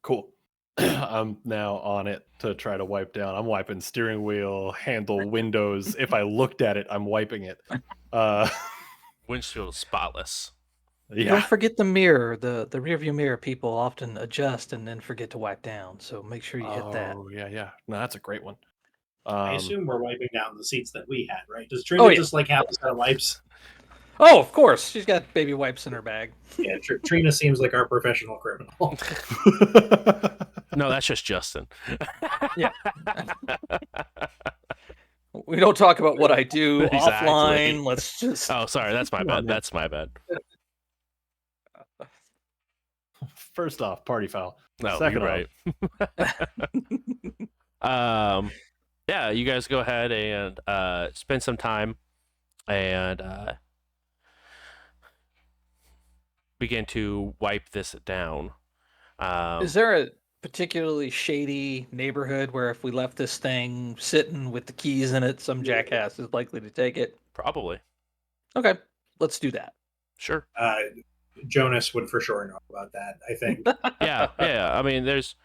Cool. I'm now on it to try to wipe down. I'm wiping steering wheel, handle, windows. If I looked at it, I'm wiping it. Windshield is spotless. Yeah. Don't forget the mirror. The rear view mirror people often adjust and then forget to wipe down. So make sure you hit that. Oh, yeah. No, that's a great one. I assume we're wiping down the seats that we had, right? Does Oh, Trina yeah. just like have a set of wipes? Oh, of course. She's got baby wipes in her bag. Yeah, Trina seems like our professional criminal. No, that's just Justin. Yeah. We don't talk about what I do Exactly. offline. Let's just. Oh, sorry. That's my Come on, bad. man. That's my bad. First off, party foul. No, Second you're right. Yeah, you guys go ahead and spend some time and begin to wipe this down. Is there a particularly shady neighborhood where if we left this thing sitting with the keys in it, some jackass is likely to take it? Probably. Okay, let's do that. Sure. Jonas would for sure know about that, I think. Yeah. I mean, there's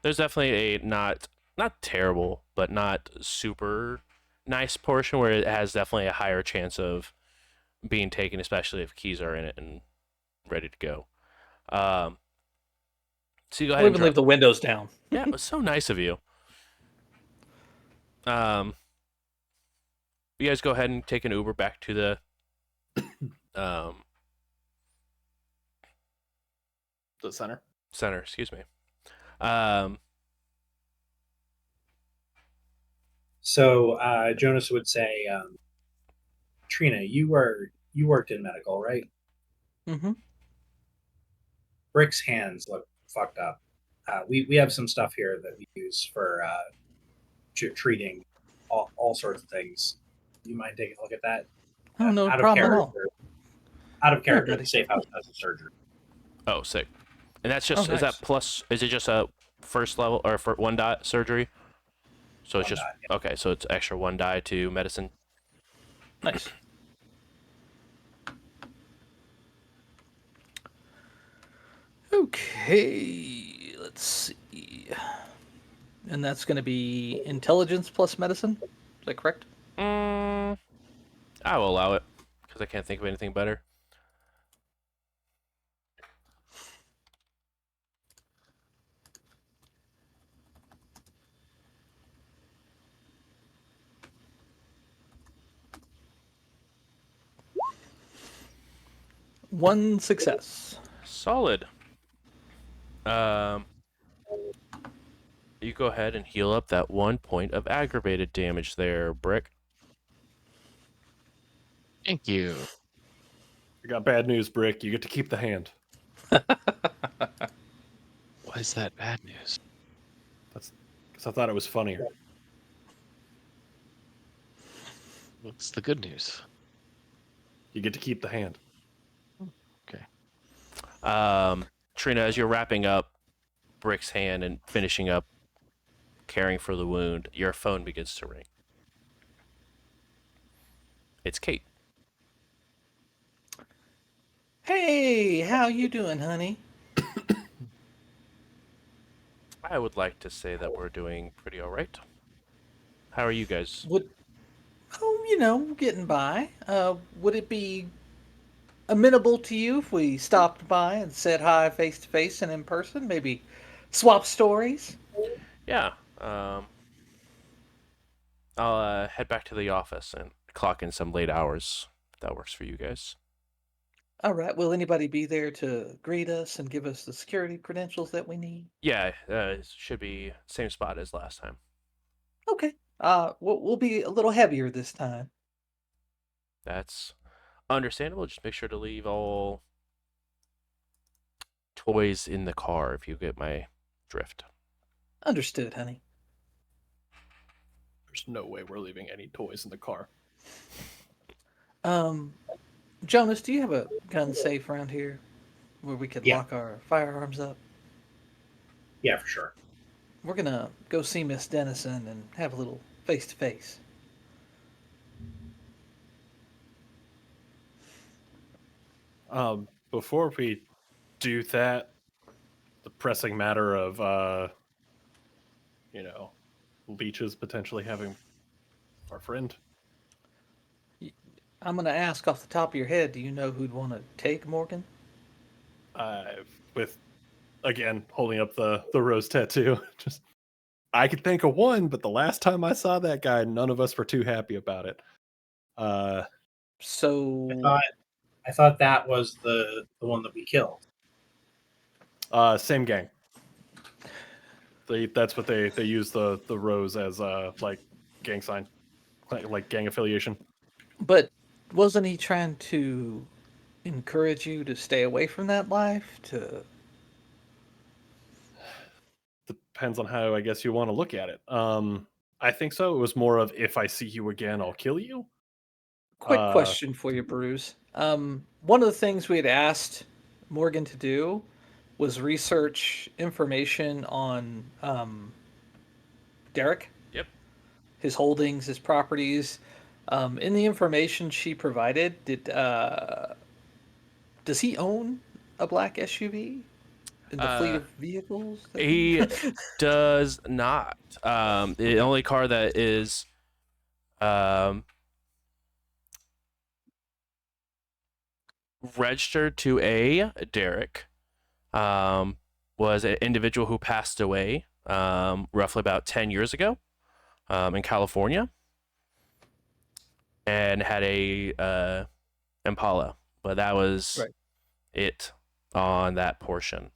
definitely a not terrible, but not super nice portion where it has definitely a higher chance of being taken, especially if keys are in it and ready to go. So you go ahead We'll and even leave the windows down. Yeah, it was so nice of you. You guys go ahead and take an Uber back to the The center. center. Excuse me. So Jonas would say, Trina, you worked in medical, right? Mm-hmm. Brick's hands look fucked up. We have some stuff here that we use for treating all sorts of things. You mind taking a look at that? Oh, no Out of problem at character. all. Out of character, buddy. the safe house has a surgery. Oh, sick. And that's just Oh, is that nice. plus? Is it just a first level or for 1 die surgery? So it's One just die, okay. So it's extra 1 die to medicine. Nice. Okay, let's see. And that's going to be intelligence plus medicine. Is that correct? I will allow it because I can't think of anything better. One success. Solid. You go ahead and heal up that 1 point of aggravated damage there, Brick. Thank you. I got bad news, Brick. You get to keep the hand. Why is that bad news? That's because I thought it was funnier. What's the good news? You get to keep the hand. Trina, as you're wrapping up Brick's hand and finishing up caring for the wound, your phone begins to ring. It's Kate. Hey, how you doing, honey? I would like to say that we're doing pretty all right. How are you guys? Getting by. Would it be amenable to you if we stopped by and said hi face to face and in person? Maybe swap stories? Yeah. I'll head back to the office and clock in some late hours. If that works for you guys. All right. Will anybody be there to greet us and give us the security credentials that we need? Yeah, it should be same spot as last time. Okay. We'll be a little heavier this time. That's understandable. Just make sure to leave all toys in the car if you get my drift. Understood, honey. There's no way we're leaving any toys in the car. Jonas, do you have a gun safe around here where we could Yeah. lock our firearms up? Yeah, for sure. We're gonna go see Miss Dennison and have a little face to face. Before we do that, the pressing matter of leeches potentially having our friend. I'm gonna ask off the top of your head, do you know who'd want to take Morgan? With again holding up the rose tattoo. Just I could think of one, but the last time I saw that guy, none of us were too happy about it. So I thought that was the one that we killed. Same gang. That's what they use the rose as like gang sign, like gang affiliation. but wasn't he trying to encourage you to stay away from that life? Depends on how I guess you want to look at it. I think so. It was more of if I see you again, I'll kill you. Quick question for you, Bruce. One of the things we had asked Morgan to do was research information on Derek. Yep. His holdings, his properties. In the information she provided, does he own a black SUV in the fleet of vehicles? He does not. The only car that is registered to a Derek was an individual who passed away roughly about 10 years ago in California and had a Impala, but that was Right. it on that portion.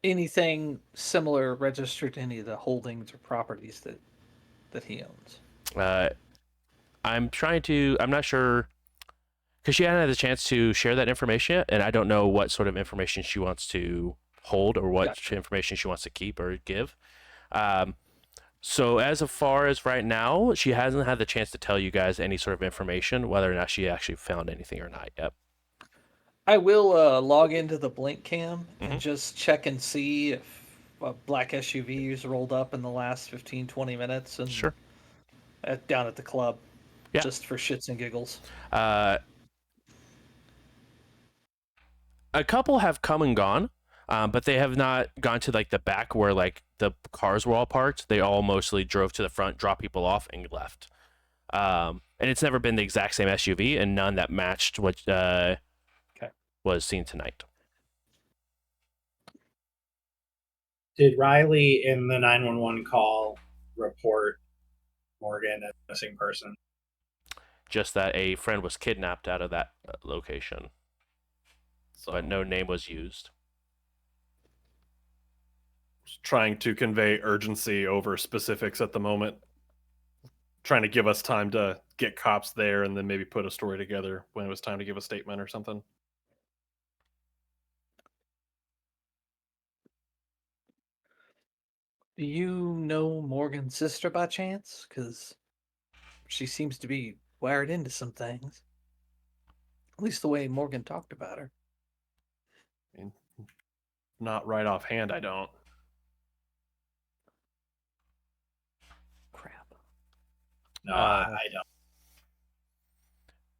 Anything similar registered to any of the holdings or properties that he owns? I'm not sure because she hadn't had the chance to share that information yet, and I don't know what sort of information she wants to hold or what Gotcha. information she wants to keep or give. So as far as right now, she hasn't had the chance to tell you guys any sort of information, whether or not she actually found anything or not yet. I will log into the Blink Cam Mhm. and just check and see if a black SUV's rolled up in the last 15, 20 minutes and Sure. Down at the club. Yeah. Just for shits and giggles. A couple have come and gone, but they have not gone to like the back where like the cars were all parked. They all mostly drove to the front, dropped people off, and left. And it's never been the exact same SUV, and none that matched what was seen tonight. Did Riley in the 911 call report Morgan as a missing person? Just that a friend was kidnapped out of that location, So but no name was used. trying to convey urgency over specifics at the moment. Trying to give us time to get cops there and then maybe put a story together when it was time to give a statement or something. Do you know Morgan's sister by chance? Because she seems to be wired into some things. At least the way Morgan talked about her. I mean, not right offhand, I don't. Crap. No, I don't.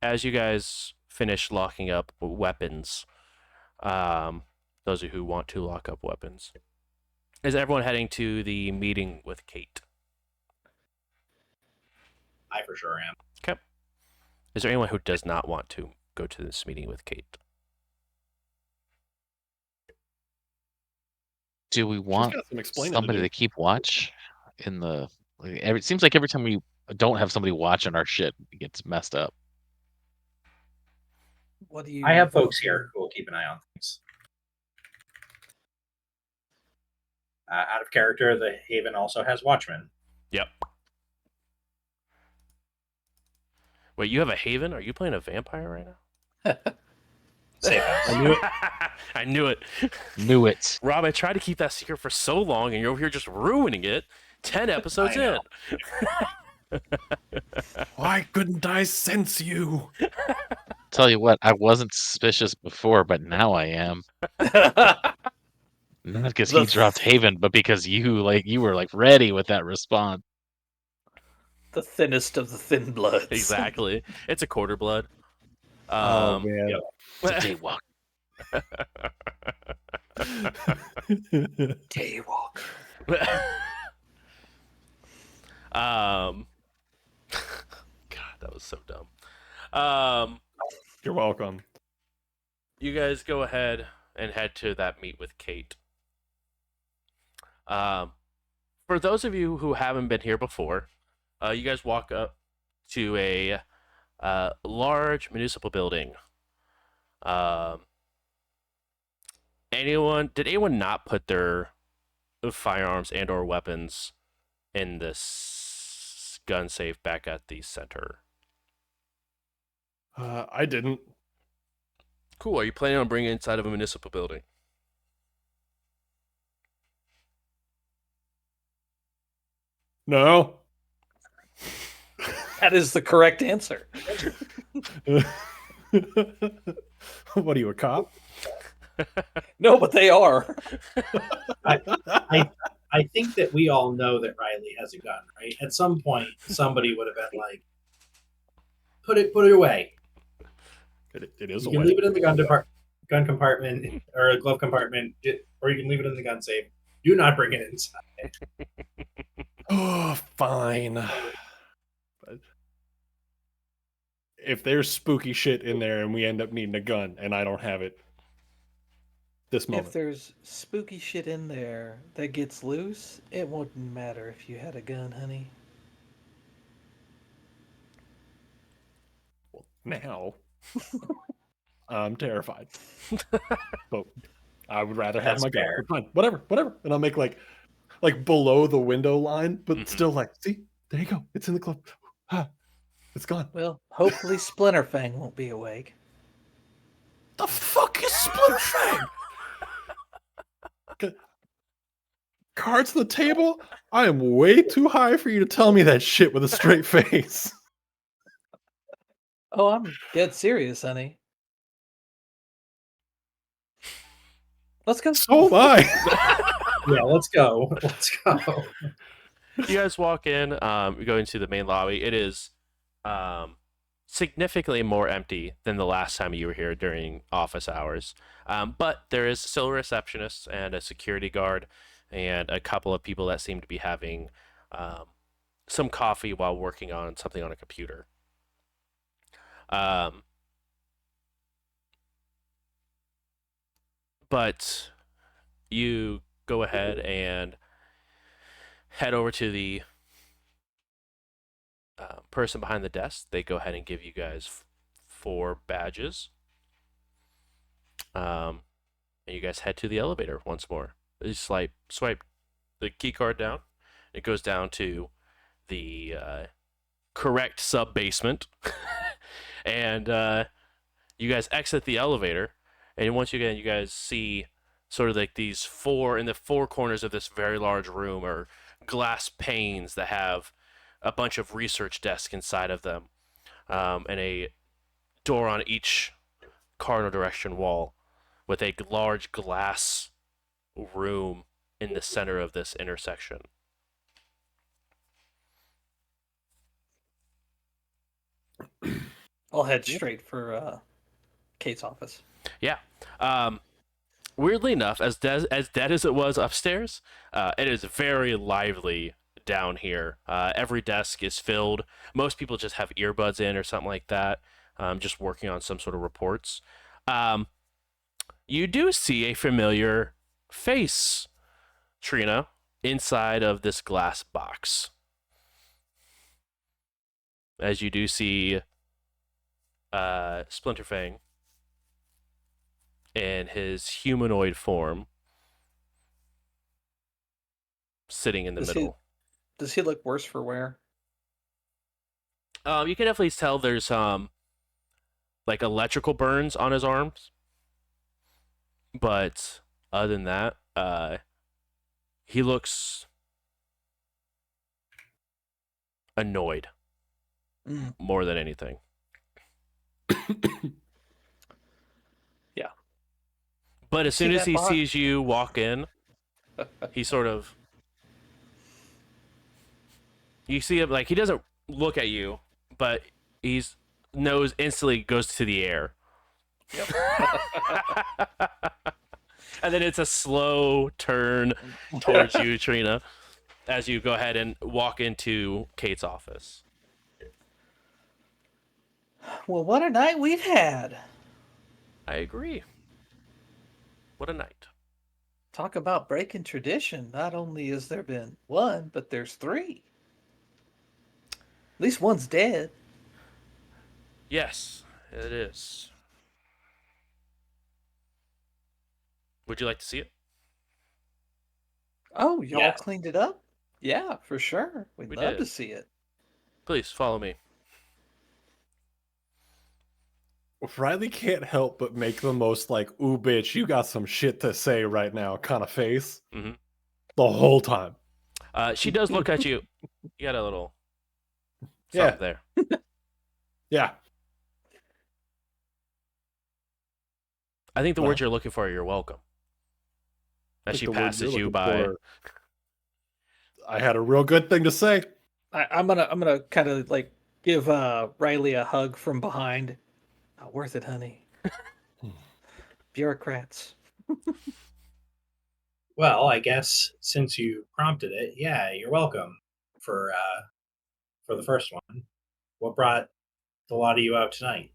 As you guys finish locking up weapons, those of you who want to lock up weapons, is everyone heading to the meeting with Kate? I for sure am. Okay. Is there anyone who does not want to go to this meeting with Kate? Do we want got some explaining to somebody do. to keep watch in the? It seems like every time we don't have somebody watching our shit, it gets messed up. What do you? I have folks here who will keep an eye on things. Out of character, the Haven also has watchmen. Yep. Wait, you have a Haven? Are you playing a vampire right now? Safe house. I knew it. I knew it. Knew it. Rob, I tried to keep that secret for so long, and you're over here just ruining it. 10 episodes I know. in. Why couldn't I sense you? Tell you what, I wasn't suspicious before, but now I am. Not because he The- dropped Haven, but because you were like ready with that response. The thinnest of the thin bloods. Exactly. It's a quarter blood. Oh man. Yep. It's a daywalk. Daywalk. God, that was so dumb. You're welcome. You guys go ahead and head to that meet with Kate. For those of you who haven't been here before, you guys walk up to a large municipal building. Did anyone not put their firearms and or weapons in this gun safe back at the center? I didn't. Cool. Are you planning on bringing it inside of a municipal building? No. That is the correct answer. What are you, a cop? No, but they are. I think that we all know that Riley has a gun, right? At some point, somebody would have been like, "Put it away. It is You a can way. leave it in the gun compartment or a glove compartment, or you can leave it in the gun safe. Do not bring it inside." Oh, fine. But if there's spooky shit in there and we end up needing a gun and I don't have it this moment. If there's spooky shit in there that gets loose, it wouldn't matter if you had a gun, honey. Well, now I'm terrified. But I would rather have That's my gun. fair. But fine, whatever. And I'll make like below the window line, but Mhm. still like, see, there you go. It's in the club. Ah, it's gone. Well, hopefully Splinterfang won't be awake. The fuck is Splinterfang? Cards on the table? I am way too high for you to tell me that shit with a straight face. Oh, I'm dead serious, honey. Let's go. So am I. Yeah, let's go. Let's go. You guys walk in, you go into the main lobby. It is significantly more empty than the last time you were here during office hours. But there is still a receptionist and a security guard and a couple of people that seem to be having some coffee while working on something on a computer. But you go ahead and head over to the person behind the desk. They go ahead and give you guys 4 badges. And you guys head to the elevator once more. You swipe the key card down. It goes down to the correct sub basement. And you guys exit the elevator. And once again, you guys see sort of like these 4 in the 4 corners of this very large room are glass panes that have a bunch of research desks inside of them, and a door on each cardinal direction wall with a large glass room in the center of this intersection. I'll head straight for Kate's office. Yeah. Weirdly enough, as dead as it was upstairs, it is very lively down here. Every desk is filled. Most people just have earbuds in or something like that, just working on some sort of reports. You do see a familiar face, Trina, inside of this glass box. As you do see Splinterfang in his humanoid form, sitting in the Does he middle. does he look worse for wear? You can definitely tell there's like electrical burns on his arms, but other than that, he looks annoyed Mm. more than anything. Yeah. But You as soon see as that he box? sees you walk in, he sort of, you see him, like, he doesn't look at you, but he's nose instantly goes to the air. Yep. And then it's a slow turn towards you, Trina, as you go ahead and walk into Kate's office. Well, what a night we've had. I agree. What a night. Talk about breaking tradition. Not only has there been one, but there's three. At least one's dead. Yes, it is. Would you like to see it? Oh, y'all Yes. cleaned it up? Yeah, for sure. We'd We love did. to see it. Please follow me. Riley can't help but make the most like, ooh, bitch, you got some shit to say right now kind of face Mhm. the whole time. She does look at you. You got a little Yeah. something there. Yeah. I think the Well, word you're looking for, you're welcome. I As think she the word you're passes you looking by. for- I had a real good thing to say. I'm gonna kind of like give Riley a hug from behind. Not worth it, honey. Bureaucrats. Well, I guess since you prompted it, yeah, you're welcome for the first one. What brought the lot of you out tonight?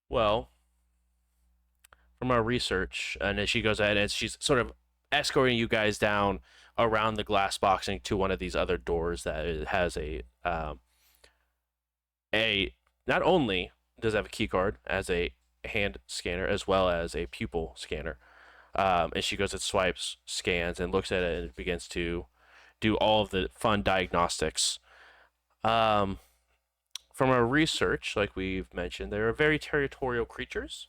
Well, from our research, and as she goes ahead and she's sort of escorting you guys down around the glass boxing to one of these other doors that has a not only does it have a key card as a hand scanner as well as a pupil scanner. And she goes and swipes, scans, and looks at it and begins to do all of the fun diagnostics. Um, from our research, like we've mentioned, they are very territorial creatures.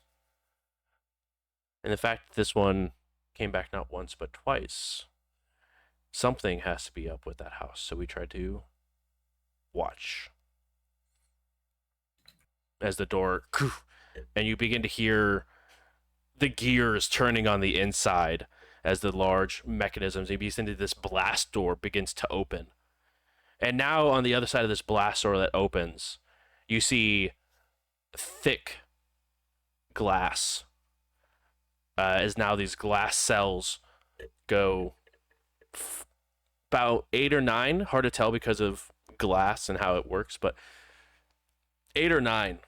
And the fact that this one came back not once but twice, something has to be up with that house. So we try to watch as the door, and you begin to hear the gears turning on the inside as the large mechanisms, you begin to this blast door begins to open. And now on the other side of this blast door that opens, you see thick glass. As now these glass cells go about 8 or 9, hard to tell because of glass and how it works, but 8 or 9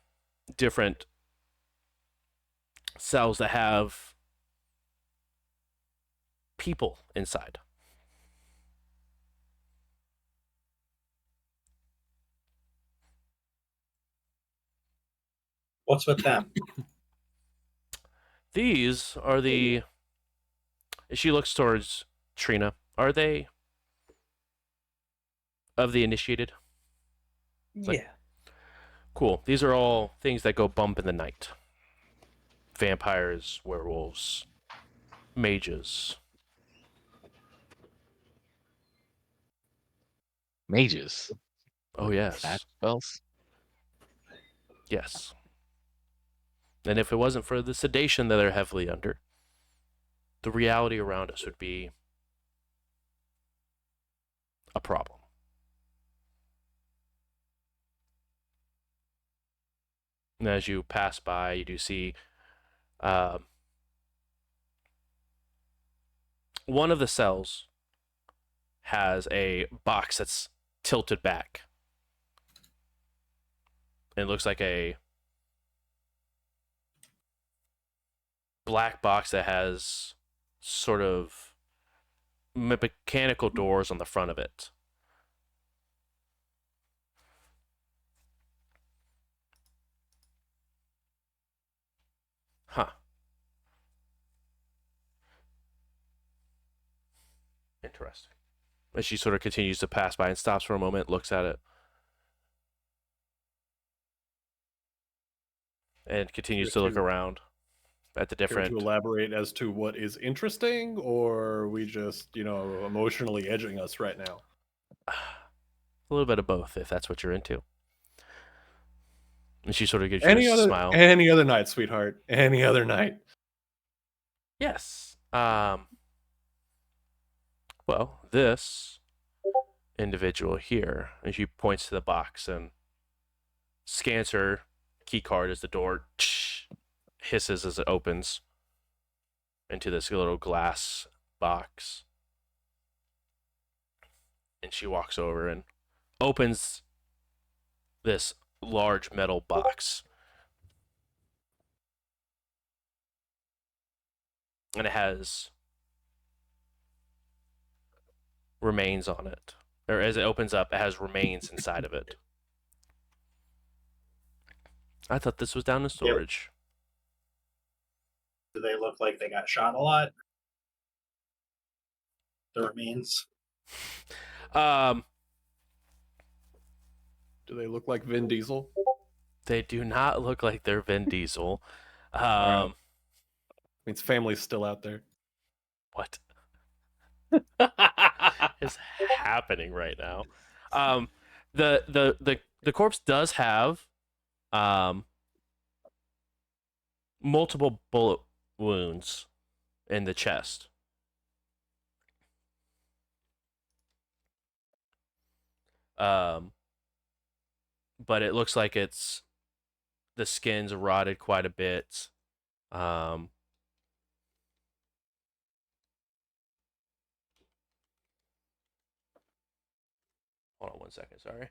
different cells that have people inside. What's with them? These are the. She looks towards Trina. Are they of the initiated? Like- Yeah. Cool. These are all things that go bump in the night. Vampires, werewolves, mages. Mages. Oh yes. Fat spells. Yes. And if it wasn't for the sedation that they're heavily under, the reality around us would be a problem. And as you pass by, you do see one of the cells has a box that's tilted back. It looks like a black box that has sort of mechanical doors on the front of it. Interesting. And she sort of continues to pass by and stops for a moment, looks at it, and continues to look around at the Care different. to elaborate as to what is interesting, or are we just, emotionally edging us right now? A little bit of both, if that's what you're into. And she sort of gives you a smile. Any other night, sweetheart. Any other night. Yes. Well, this individual here, and she points to the box and scans her key card as the door hisses as it opens into this little glass box. And she walks over and opens this large metal box. And it has remains on it. Or as it opens up, it has remains inside of it. I thought this was down in storage. Do they look like they got shot a lot? The remains. Do they look like Vin Diesel? They do not look like they're Vin Diesel. Means family's still out there. What is happening right now? The corpse does have multiple bullet wounds in the chest. But it looks like the skin's rotted quite a bit. Hold on 1 second, sorry.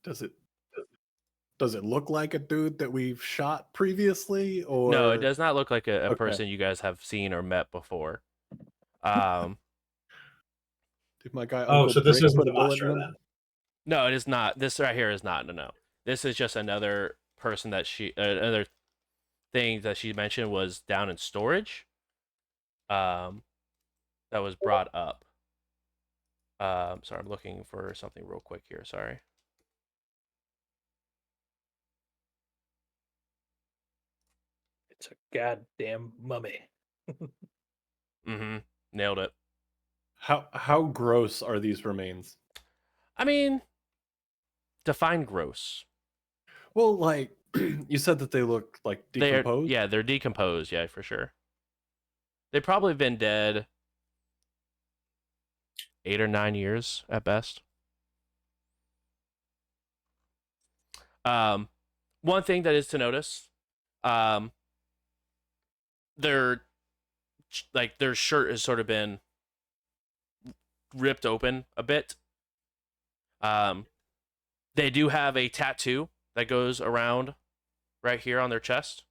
Does it look like a dude that we've shot previously, or No, it does not look like a Okay. person you guys have seen or met before. Did my guy Oh, Uncle so this Brick isn't put the a bullet in monster him? then. No, it is not. This right here is not. No. This is just another person that another thing that she mentioned was down in storage. That was brought up. Sorry, I'm looking for something real quick here. Sorry. It's a goddamn mummy. Mm-hmm. Nailed it. How gross are these remains? I mean, define gross. Well, like you said that they look like decomposed. They're decomposed. Yeah, for sure. They've probably been dead 8 or 9 years at best. One thing that is to notice, their shirt has sort of been ripped open a bit. They do have a tattoo that goes around right here on their chest,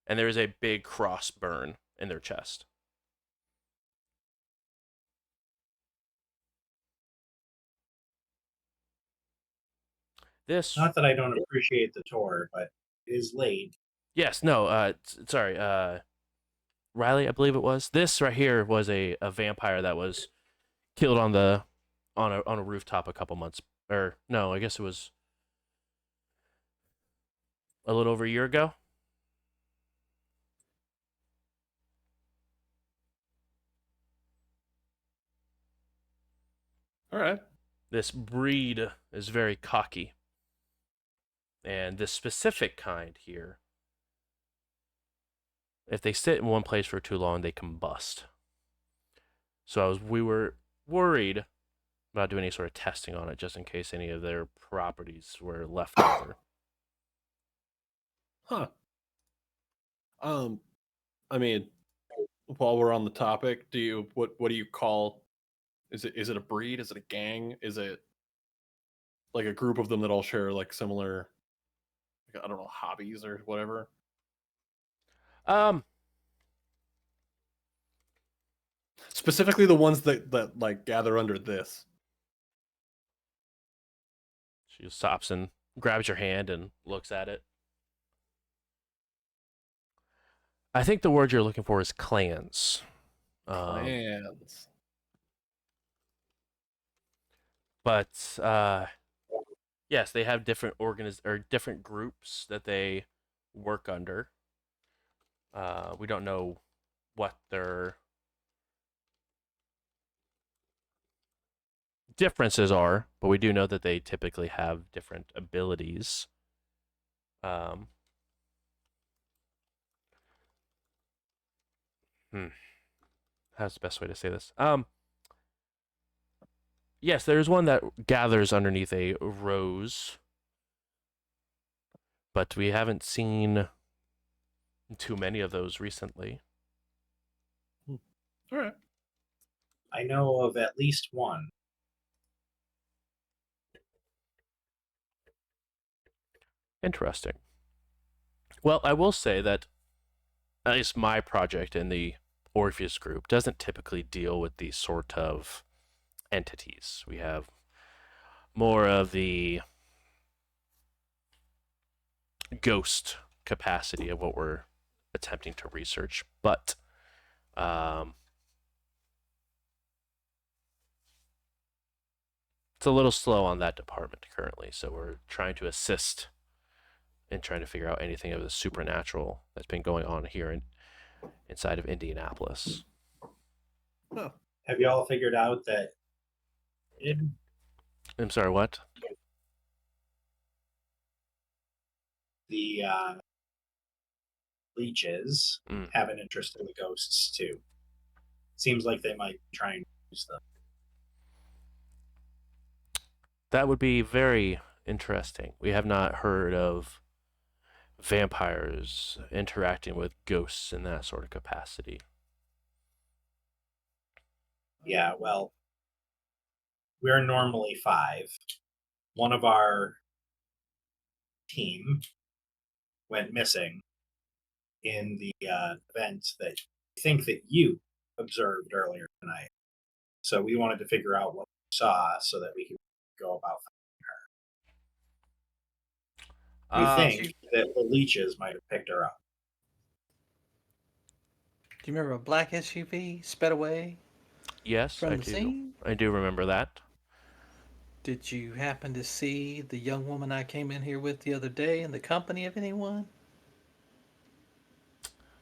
and there is a big cross burn in their chest. This Not that I don't appreciate the tour, but it is late. Yes, no, sorry, Riley, I believe it was. This right here was a vampire that was killed on a rooftop a couple months, or no, I guess it was a little over a year ago. All right. This breed is very cocky, and this specific kind here, if they sit in one place for too long, they combust. So we were worried about doing any sort of testing on it, just in case any of their properties were left over. Huh. I mean, while we're on the topic, what do you call? Is it a breed? Is it a gang? Is it like a group of them that all share like similar, I don't know, hobbies or whatever? Specifically the ones that like gather under this. She stops and grabs your hand and looks at it. I think the word you're looking for is clans. Clans. But yes, they have different different groups that they work under. We don't know what their differences are, but we do know that they typically have different abilities. How's the best way to say this? Yes, there's one that gathers underneath a rose, but we haven't seen too many of those recently. All right. I know of at least one. Interesting. Well, I will say that at least my project in the Orpheus group doesn't typically deal with these sort of entities. We have more of the ghost capacity of what we're attempting to research, but it's a little slow on that department currently, so we're trying to assist in trying to figure out anything of the supernatural that's been going on here inside of Indianapolis. Oh. Have you all figured out that I'm sorry, what? the leeches have an interest in the ghosts too? Seems like they might try and use them. That would be very interesting. We have not heard of vampires interacting with ghosts in that sort of capacity. Yeah, well, we're normally 5. One of our team went missing in the event that I think that you observed earlier tonight. So we wanted to figure out what we saw so that we could go about finding her. We think that the leeches might have picked her up. Do you remember a black SUV sped away Yes, from I the do. scene? I do remember that. Did you happen to see the young woman I came in here with the other day in the company of anyone?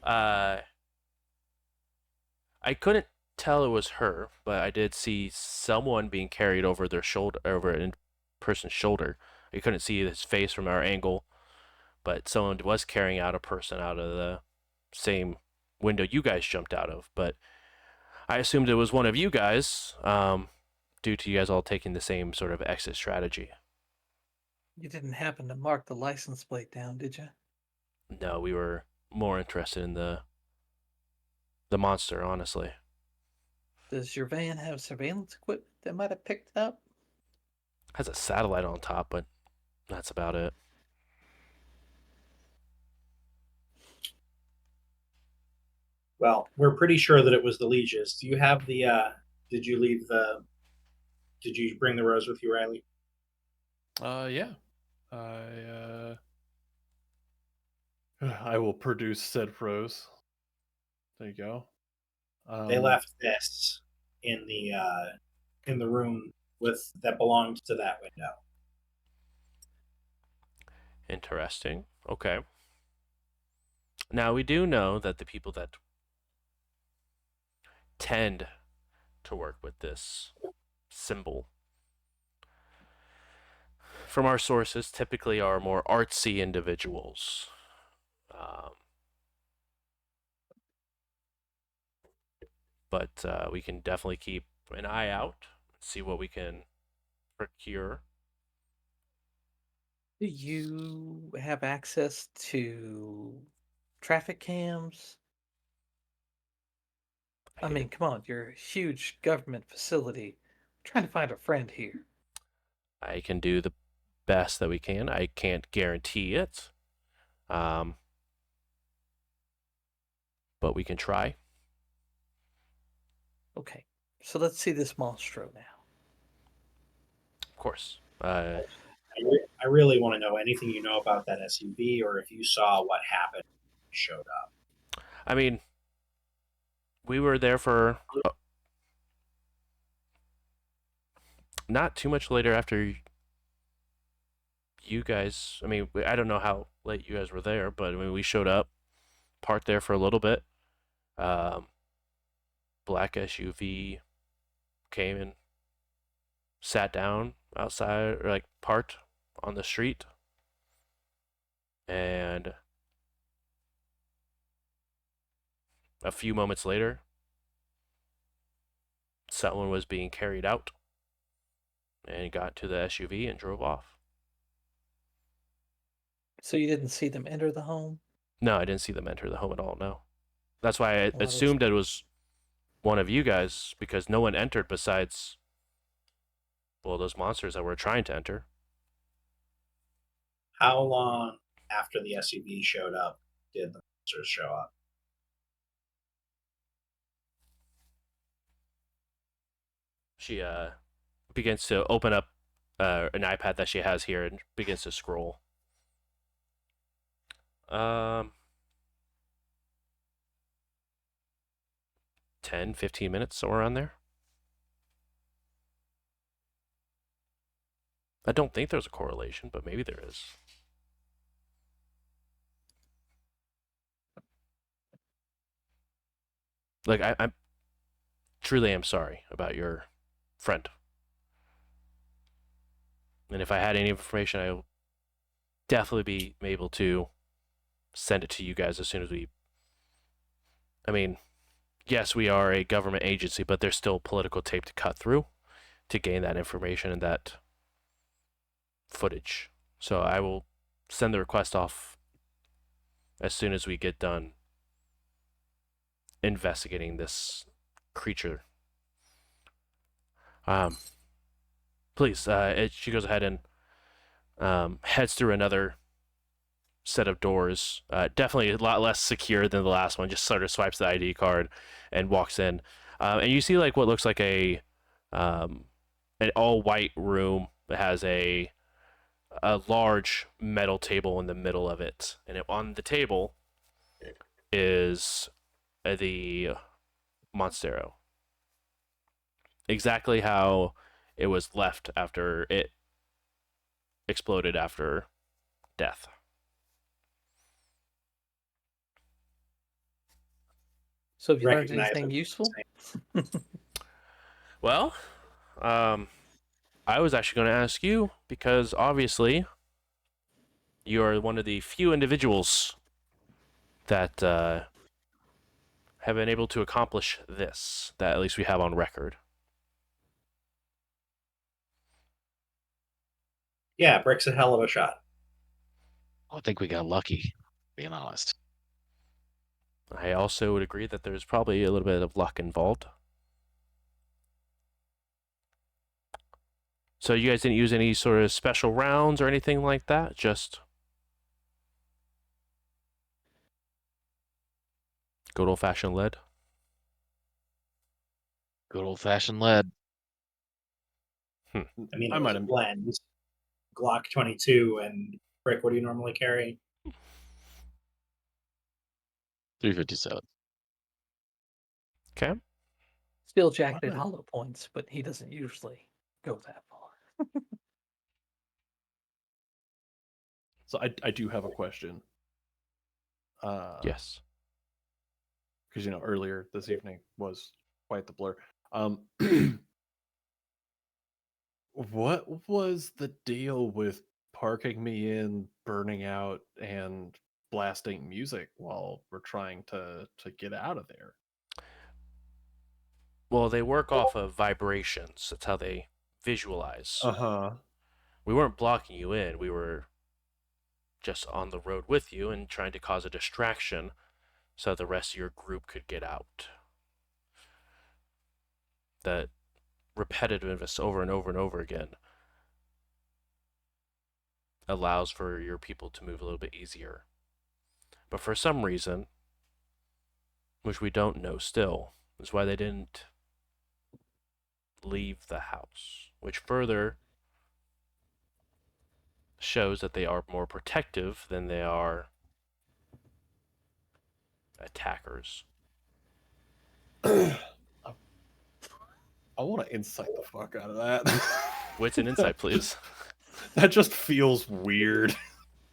I couldn't tell it was her, but I did see someone being carried over their shoulder, over a person's shoulder. I couldn't see his face from our angle, but someone was carrying out a person out of the same window you guys jumped out of. But I assumed it was one of you guys, due to you guys all taking the same sort of exit strategy. You didn't happen to mark the license plate down, did you? No, we were more interested in the monster, honestly. Does your van have surveillance equipment that might have picked it up? Has a satellite on top, but that's about it. Well, we're pretty sure that it was the leeches. Do you have the did you bring the rose with you, Riley? Yeah. I will produce said rose. There you go. They left this in the room that belonged to that window. Interesting. Okay. Now, we do know that the people that tend to work with this symbol, from our sources, typically are more artsy individuals. But we can definitely keep an eye out, see what we can procure. Do you have access to traffic cams? I mean, come on, you're a huge government facility. I'm trying to find a friend here. I can do the best that we can. I can't guarantee it, but we can try. Okay, so let's see this monstro now. Of course. I really want to know anything you know about that SUV, or if you saw what happened when it showed up. I mean, we were there for not too much later after you guys. I mean, I don't know how late you guys were there, but I mean, we showed up, parked there for a little bit. Um, Black SUV came and sat down outside, or like parked on the street, and a few moments later, someone was being carried out and got to the SUV and drove off. So you didn't see them enter the home? No, I didn't see them enter the home at all. No, that's why I Well, assumed it was one of you guys because no one entered besides, well, those monsters that were trying to enter. How long after the SUV showed up did the monsters show up? She begins to open up an iPad that she has here and begins to scroll. 10, 15 minutes, somewhere around there. I don't think there's a correlation, but maybe there is. Like, I'm truly am sorry about your friend. And if I had any information, I will definitely be able to send it to you guys as soon as we. I mean, yes, we are a government agency, but there's still political tape to cut through to gain that information and that footage. So I will send the request off as soon as we get done investigating this creature. Please, she goes ahead and heads through another set of doors. Definitely a lot less secure than the last one. Just sort of swipes the ID card and walks in. And you see like what looks like an all white room that has a large metal table in the middle of it, and on the table is the Monstero. Exactly how it was left after it exploded after death. So have you learned Recognize anything it. useful? Well, I was actually going to ask you because obviously you are one of the few individuals that have been able to accomplish this, that at least we have on record. Yeah, Brick's a hell of a shot. I think we got lucky, being honest. I also would agree that there's probably a little bit of luck involved. So you guys didn't use any sort of special rounds or anything like that? Just good old-fashioned lead? Good old fashioned lead. I mean, I it might was a have. blend. Glock 22 and Brick, what do you normally carry? 357. Okay. Steel jacketed hollow points, but he doesn't usually go that far. So I do have a question. Yes. Because earlier this evening was quite the blur. What was the deal with parking me in, burning out, and blasting music while we're trying to get out of there? Well, they work off of vibrations. That's how they visualize. Uh-huh. We weren't blocking you in. We were just on the road with you and trying to cause a distraction so the rest of your group could get out. That repetitiveness over and over and over again allows for your people to move a little bit easier. But for some reason, which we don't know still, is why they didn't leave the house, which further shows that they are more protective than they are attackers. I want to insight the fuck out of that. What's an insight, please? That just feels weird.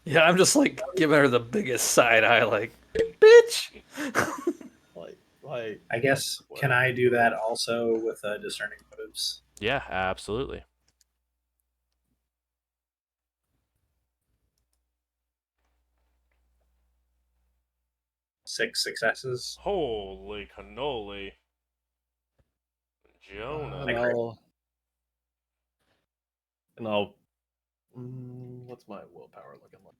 Yeah, I'm just like giving her the biggest side eye, like, bitch. Like I guess, can I do that also with discerning motives? Yeah, absolutely. Six successes. Holy cannoli. Jonah. And I'll what's my willpower looking like?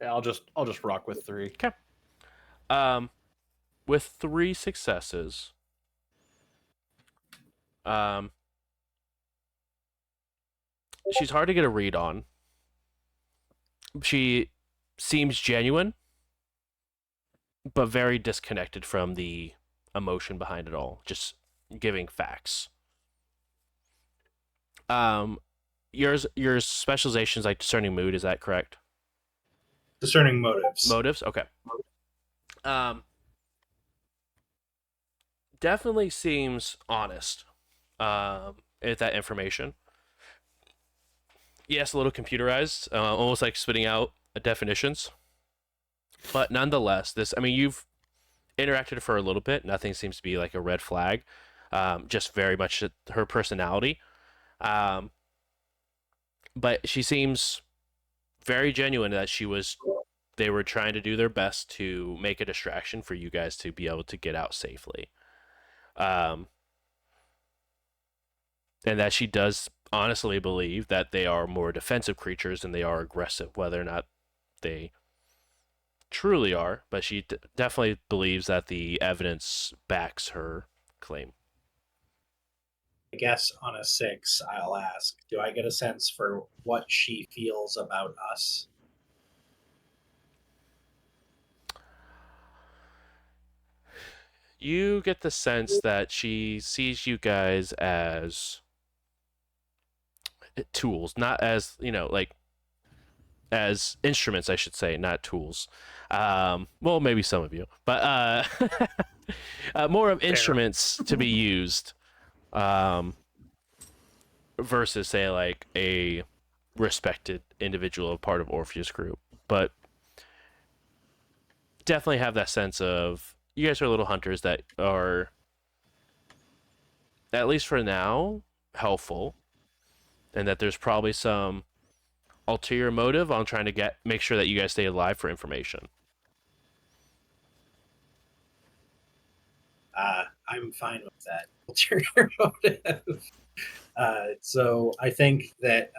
Yeah, I'll just rock with 3. Okay. With 3 successes, she's hard to get a read on. She seems genuine, but very disconnected from the emotion behind it all. Just giving facts. Your specialization's like discerning mood. Is that correct? Discerning motives. Motives. Okay. Definitely seems honest. With that information. Yes, a little computerized, almost like spitting out definitions. But nonetheless, you've interacted for a little bit. Nothing seems to be like a red flag. Just very much her personality. But she seems very genuine that they were trying to do their best to make a distraction for you guys to be able to get out safely. And that she does honestly believe that they are more defensive creatures than they are aggressive, whether or not they truly are, but she definitely believes that the evidence backs her claim. I guess on a 6, I'll ask, do I get a sense for what she feels about us? You get the sense that she sees you guys as tools, not as, as instruments, I should say, not tools. Well, maybe some of you, but more of instruments to be used, versus say like a respected individual, a part of Orpheus group. But definitely have that sense of you guys are little hunters that are, at least for now, helpful, and that there's probably some ulterior motive on trying to make sure that you guys stay alive for information. I'm fine with that ulterior motive. So I think that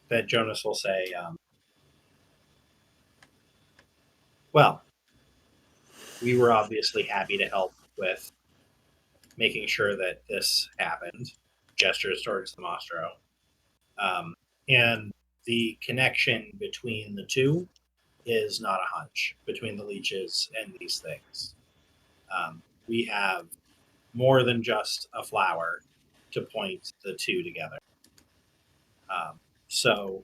that Jonas will say, well, we were obviously happy to help with making sure that this happened. Gestures towards the Mastro. And the connection between the two is not a hunch, between the leeches and these things. We have more than just a flower to point the two together. So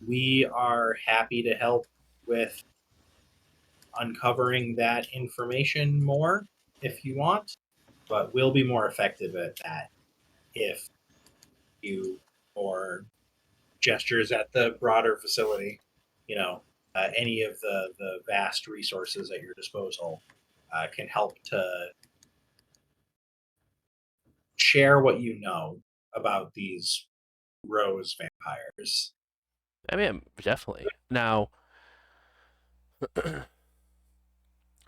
we are happy to help with uncovering that information more if you want, but we'll be more effective at that if you, or gestures at the broader facility, any of the vast resources at your disposal can help to share what you know about these rose vampires. I mean, definitely. Now,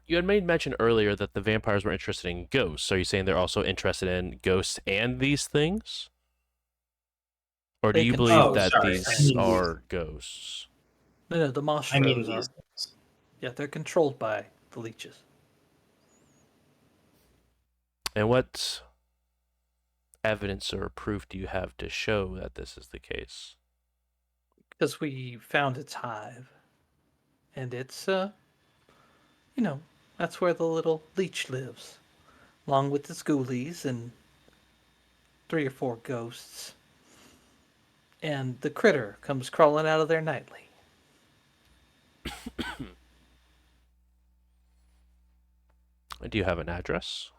you had made mention earlier that the vampires were interested in ghosts. Are you saying they're also interested in ghosts and these things? Or do They you can believe choose. that sorry, these are ghosts? No, the I mean Mastros these are. things. Yeah, they're controlled by the leeches. And what evidence or proof do you have to show that this is the case? Because we found its hive. And it's, that's where the little leech lives. Along with its ghoulies and 3 or 4 ghosts. and the critter comes crawling out of there nightly. Do you have an address?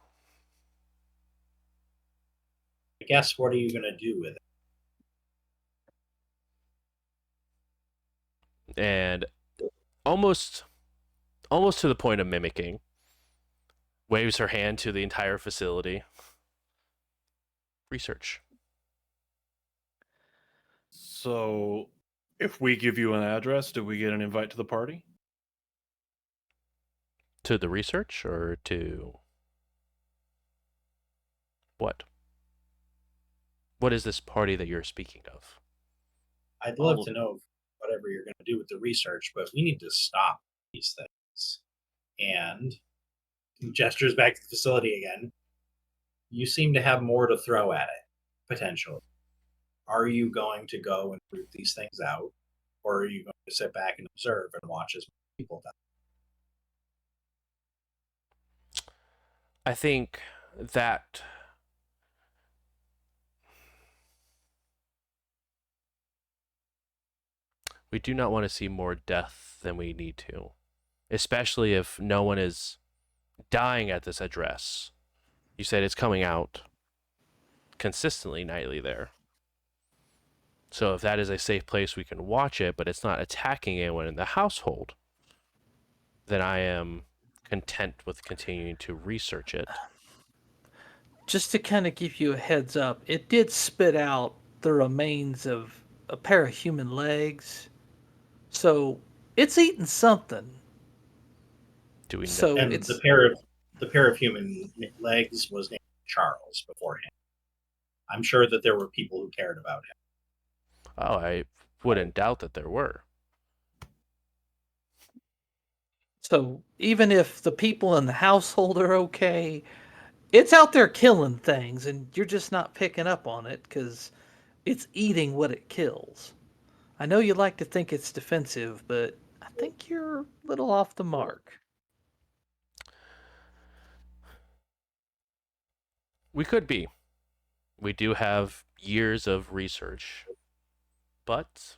I guess what are you going to do with it? And almost to the point of mimicking, waves her hand to the entire facility. Research. So, if we give you an address, do we get an invite to the party? To the research or to what? What is this party that you're speaking of? I'd All love of to know whatever you're going to do with the research, but we need to stop these things. And gestures back to the facility again. You seem to have more to throw at it, potentially. Are you going to go and root these things out, or are you going to sit back and observe and watch as people die? I think that we do not want to see more death than we need to, especially if no one is dying at this address. You said it's coming out consistently nightly there. So if that is a safe place we can watch it, but it's not attacking anyone in the household, then I am content with continuing to research it. Just to kind of give you a heads up, it did spit out the remains of a pair of human legs. So it's eating something. Do we know? So And it's the pair of human legs was named Charles beforehand. I'm sure that there were people who cared about him. Oh, I wouldn't doubt that there were. so even if the people in the household are okay, it's out there killing things, and you're just not picking up on it because it's eating what it kills. I know you like to think it's defensive, but I think you're a little off the mark. We could be. We do have years of research, but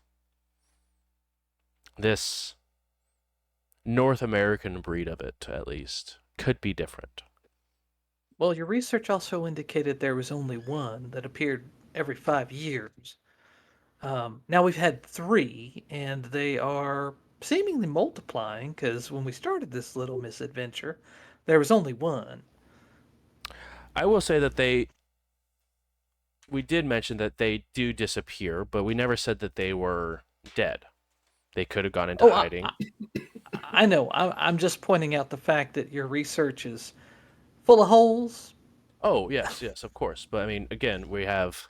this North American breed of it, at least, could be different. Well, your research also indicated there was only one that appeared every 5 years. Now we've had three, and they are seemingly multiplying because when we started this little misadventure, there was only one. I will say that we did mention that they do disappear, but we never said that they were dead. They could have gone into Oh, hiding. I know. I'm just pointing out the fact that your research is full of holes. Oh, yes, yes, of course. But I mean, again, we have.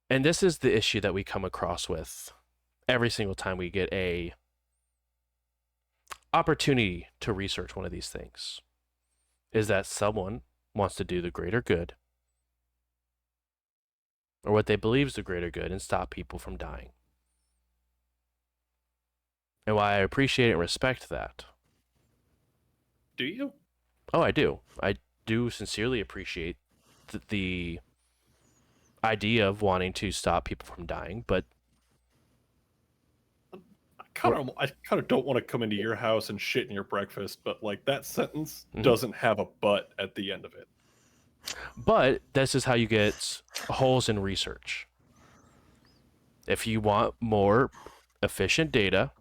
And this is the issue that we come across with every single time we get a opportunity to research one of these things, is that someone wants to do the greater good, or what they believe is the greater good, and stop people from dying. And while I appreciate and respect that, Do you? oh, I do. I do sincerely appreciate the idea of wanting to stop people from dying, but I kind of don't want to come into your house and shit in your breakfast, but like that sentence Mhm. doesn't have a but at the end of it. this is how you get holes in research. If you want more efficient data,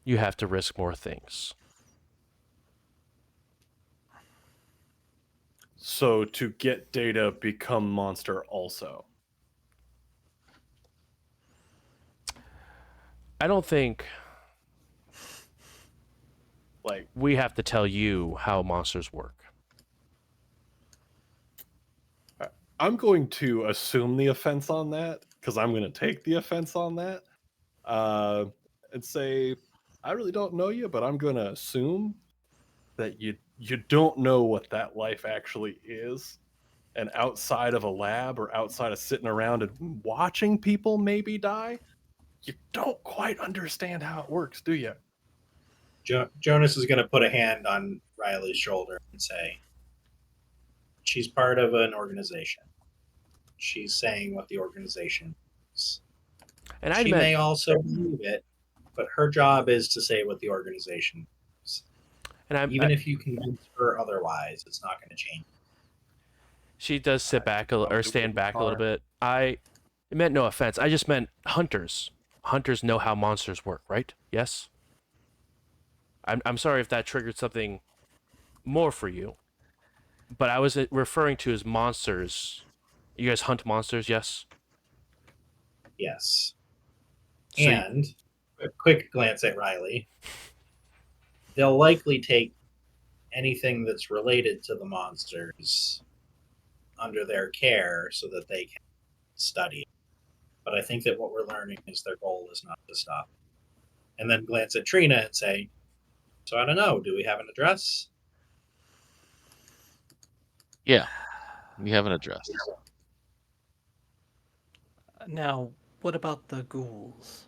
you have to risk more things. So to get data, become monster also. I don't think Like, we have to tell you how monsters work. I'm going to assume the offense on that because I'm going to take the offense on that and say, I really don't know you, but I'm going to assume that you don't know what that life actually is. And outside of a lab or outside of sitting around and watching people maybe die, you don't quite understand how it works, do you? Jonas is going to put a hand on Riley's shoulder and say, She's part of an organization. She's saying what the organization is. And I She meant, may also believe it, but her job is to say what the organization is. and Even if you convince her otherwise, it's not going to change. she does sit back or stand back a little bit. It meant no offense. I just meant hunters. Hunters know how monsters work, right? Yes. I'm sorry if that triggered something more for you, but I was referring to as monsters. You guys hunt monsters, yes? Yes. So And a quick glance at Riley. They'll likely take anything that's related to the monsters under their care so that they can study. But I think that what we're learning is their goal is not to stop. And then glance at Trina and say, so I don't know, do we have an address? Yeah, we have an address. Now, what about the ghouls?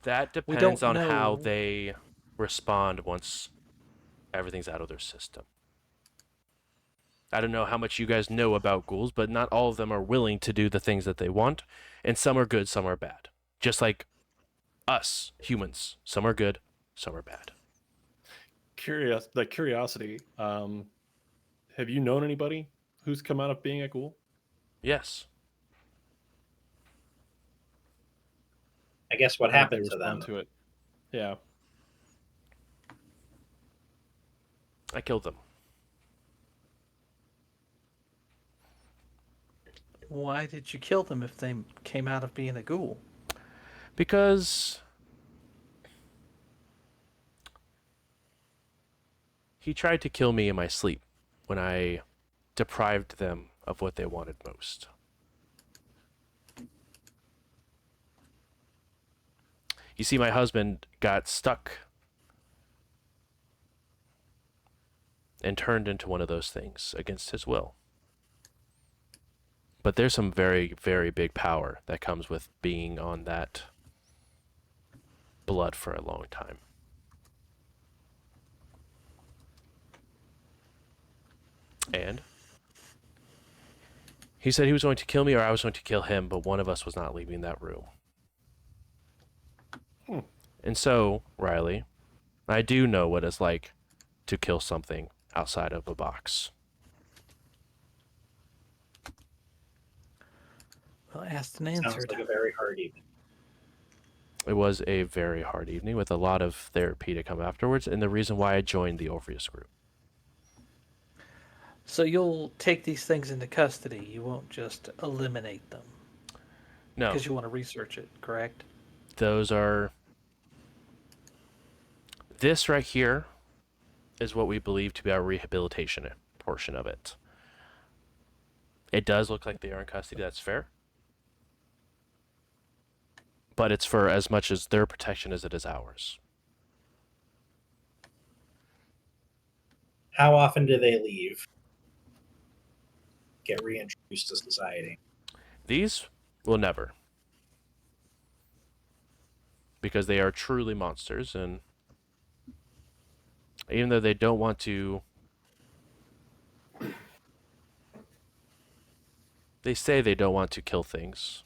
that We depends don't on how know. they respond once everything's out of their system. I don't know how much you guys know about ghouls, but not all of them are willing to do the things that they want, and some are good, some are bad. Just like us, humans. Some are good, some are bad. Curiosity. Have you known anybody who's come out of being a ghoul? Yes. I guess what How did they happened to them? respond to it? Yeah. I killed them. Why did you kill them if they came out of being a ghoul? Because he tried to kill me in my sleep when I deprived them of what they wanted most. You see, my husband got stuck and turned into one of those things against his will. But there's some very, very big power that comes with being on that blood for a long time. And he said he was going to kill me or I was going to kill him, but one of us was not leaving that room. And so, Riley, I do know what it's like to kill something outside of a box. Well, asked and Sounds answered. like a very hard evening. It was a very hard evening with a lot of therapy to come afterwards, and the reason why I joined the Orpheus group. So you'll take these things into custody. You won't just eliminate them. No, Because you want to research it, correct? those are... This right here is what we believe to be our rehabilitation portion of it. It does look like they are in custody, that's fair. But it's for as much as their protection as it is ours. How often do they leave? Get reintroduced to society? These will never. Because they are truly monsters, and even though they don't want to... They say they don't want to kill things,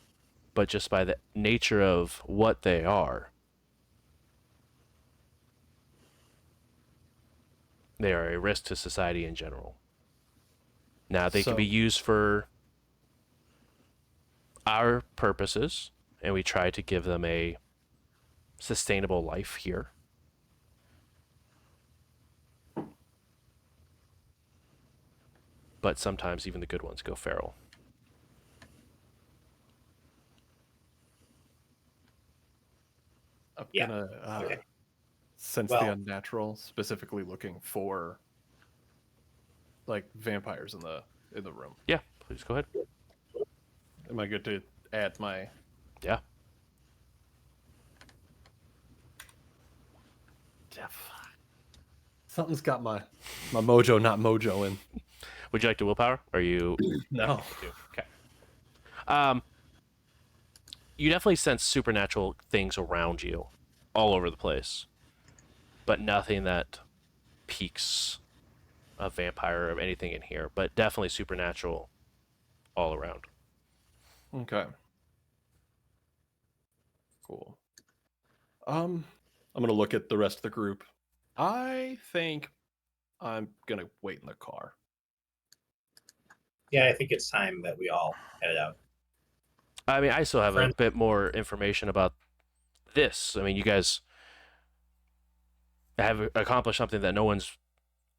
but just by the nature of what they are, they are a risk to society in general. Now, they can be used for our purposes, and we try to give them a sustainable life here. But sometimes even the good ones go feral. I'm Yeah. gonna Okay. sense Well- the unnatural, specifically looking for like vampires in the room. Yeah, please go ahead. Am I good to add my? Yeah. Something's got my mojo, not mojo in. Would you like to willpower? Or are you... No. Okay. You definitely sense supernatural things around you, all over the place, but nothing that peaks of vampire or anything in here, but definitely supernatural all around. Okay. Cool. I'm gonna look at the rest of the group. I think I'm gonna wait in the car. Yeah, I think it's time that we all headed out. I mean, I still have a Friend- bit more information about this. I mean, you guys have accomplished something that no one's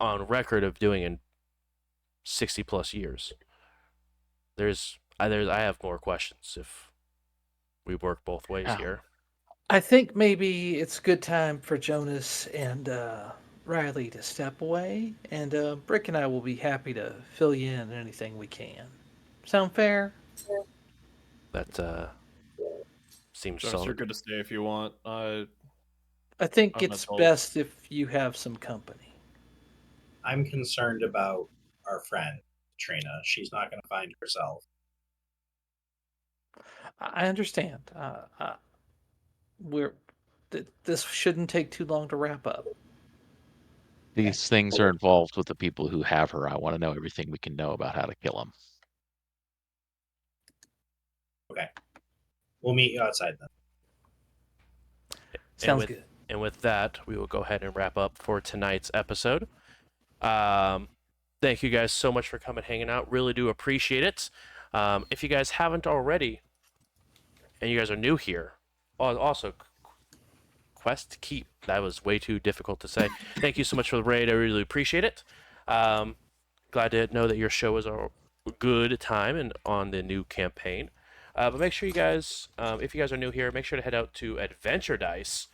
on record of doing in 60 plus years. I have more questions if we work both ways Yeah. here. I think maybe it's a good time for Jonas and Riley to step away, and Brick and I will be happy to fill you in on anything we can. Sound fair? That seems Jonas, you're solid. good to stay if you want. I think I'm an it's adult. best if you have some company. I'm concerned about our friend Trina. She's not going to find herself. I understand. We're this shouldn't take too long to wrap up. These things are involved with the people who have her. I want to know everything we can know about how to kill them. Okay, we'll meet you outside then. Sounds good. And with that, we will go ahead and wrap up for tonight's episode. Thank you guys so much for coming, hanging out. Really do appreciate it. If you guys haven't already, and you guys are new here, also Quest Keep. That was way too difficult to say. Thank you so much for the raid. I really appreciate it. Glad to know that your show is a good time and on the new campaign. But make sure you guys, if you guys are new here, make sure to head out to Adventure Dice,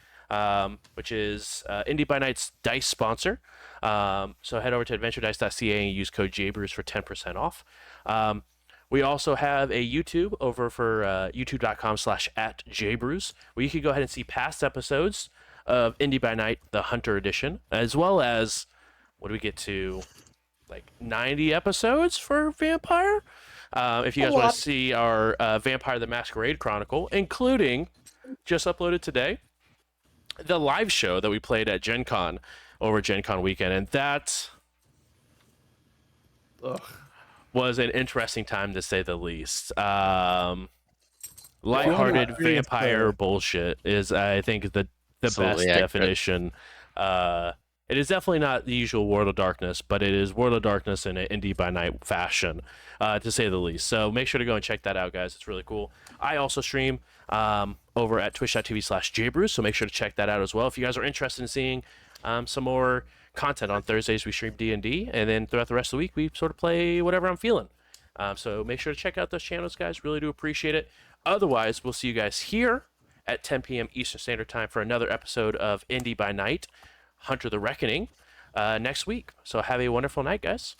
which is Indy by Night's dice sponsor. So head over to adventuredice.ca and use code JBrews for 10% off. We also have a YouTube over for youtube.com/@JBrews, where you can go ahead and see past episodes of Indy by Night, the Hunter Edition, as well as, what do we get to, like 90 episodes for Vampire? If you guys want to see our Vampire the Masquerade Chronicle, including, just uploaded today, the live show that we played at Gen Con over Gen Con weekend, and that was an interesting time to say the least. Lighthearted vampire bullshit is, I think, the Absolutely best accurate. definition. It is definitely not the usual World of Darkness, but it is World of Darkness in an Indie by Night fashion, to say the least. So make sure to go and check that out, guys. It's really cool. I also stream over at twitch.tv/jbrews, so make sure to check that out as well. If you guys are interested in seeing some more content on Thursdays, we stream D&D, and then throughout the rest of the week, we sort of play whatever I'm feeling. So make sure to check out those channels, guys. Really do appreciate it. Otherwise, we'll see you guys here at 10 p.m. Eastern Standard Time for another episode of Indie by Night, Hunter the Reckoning, next week. So have a wonderful night, guys.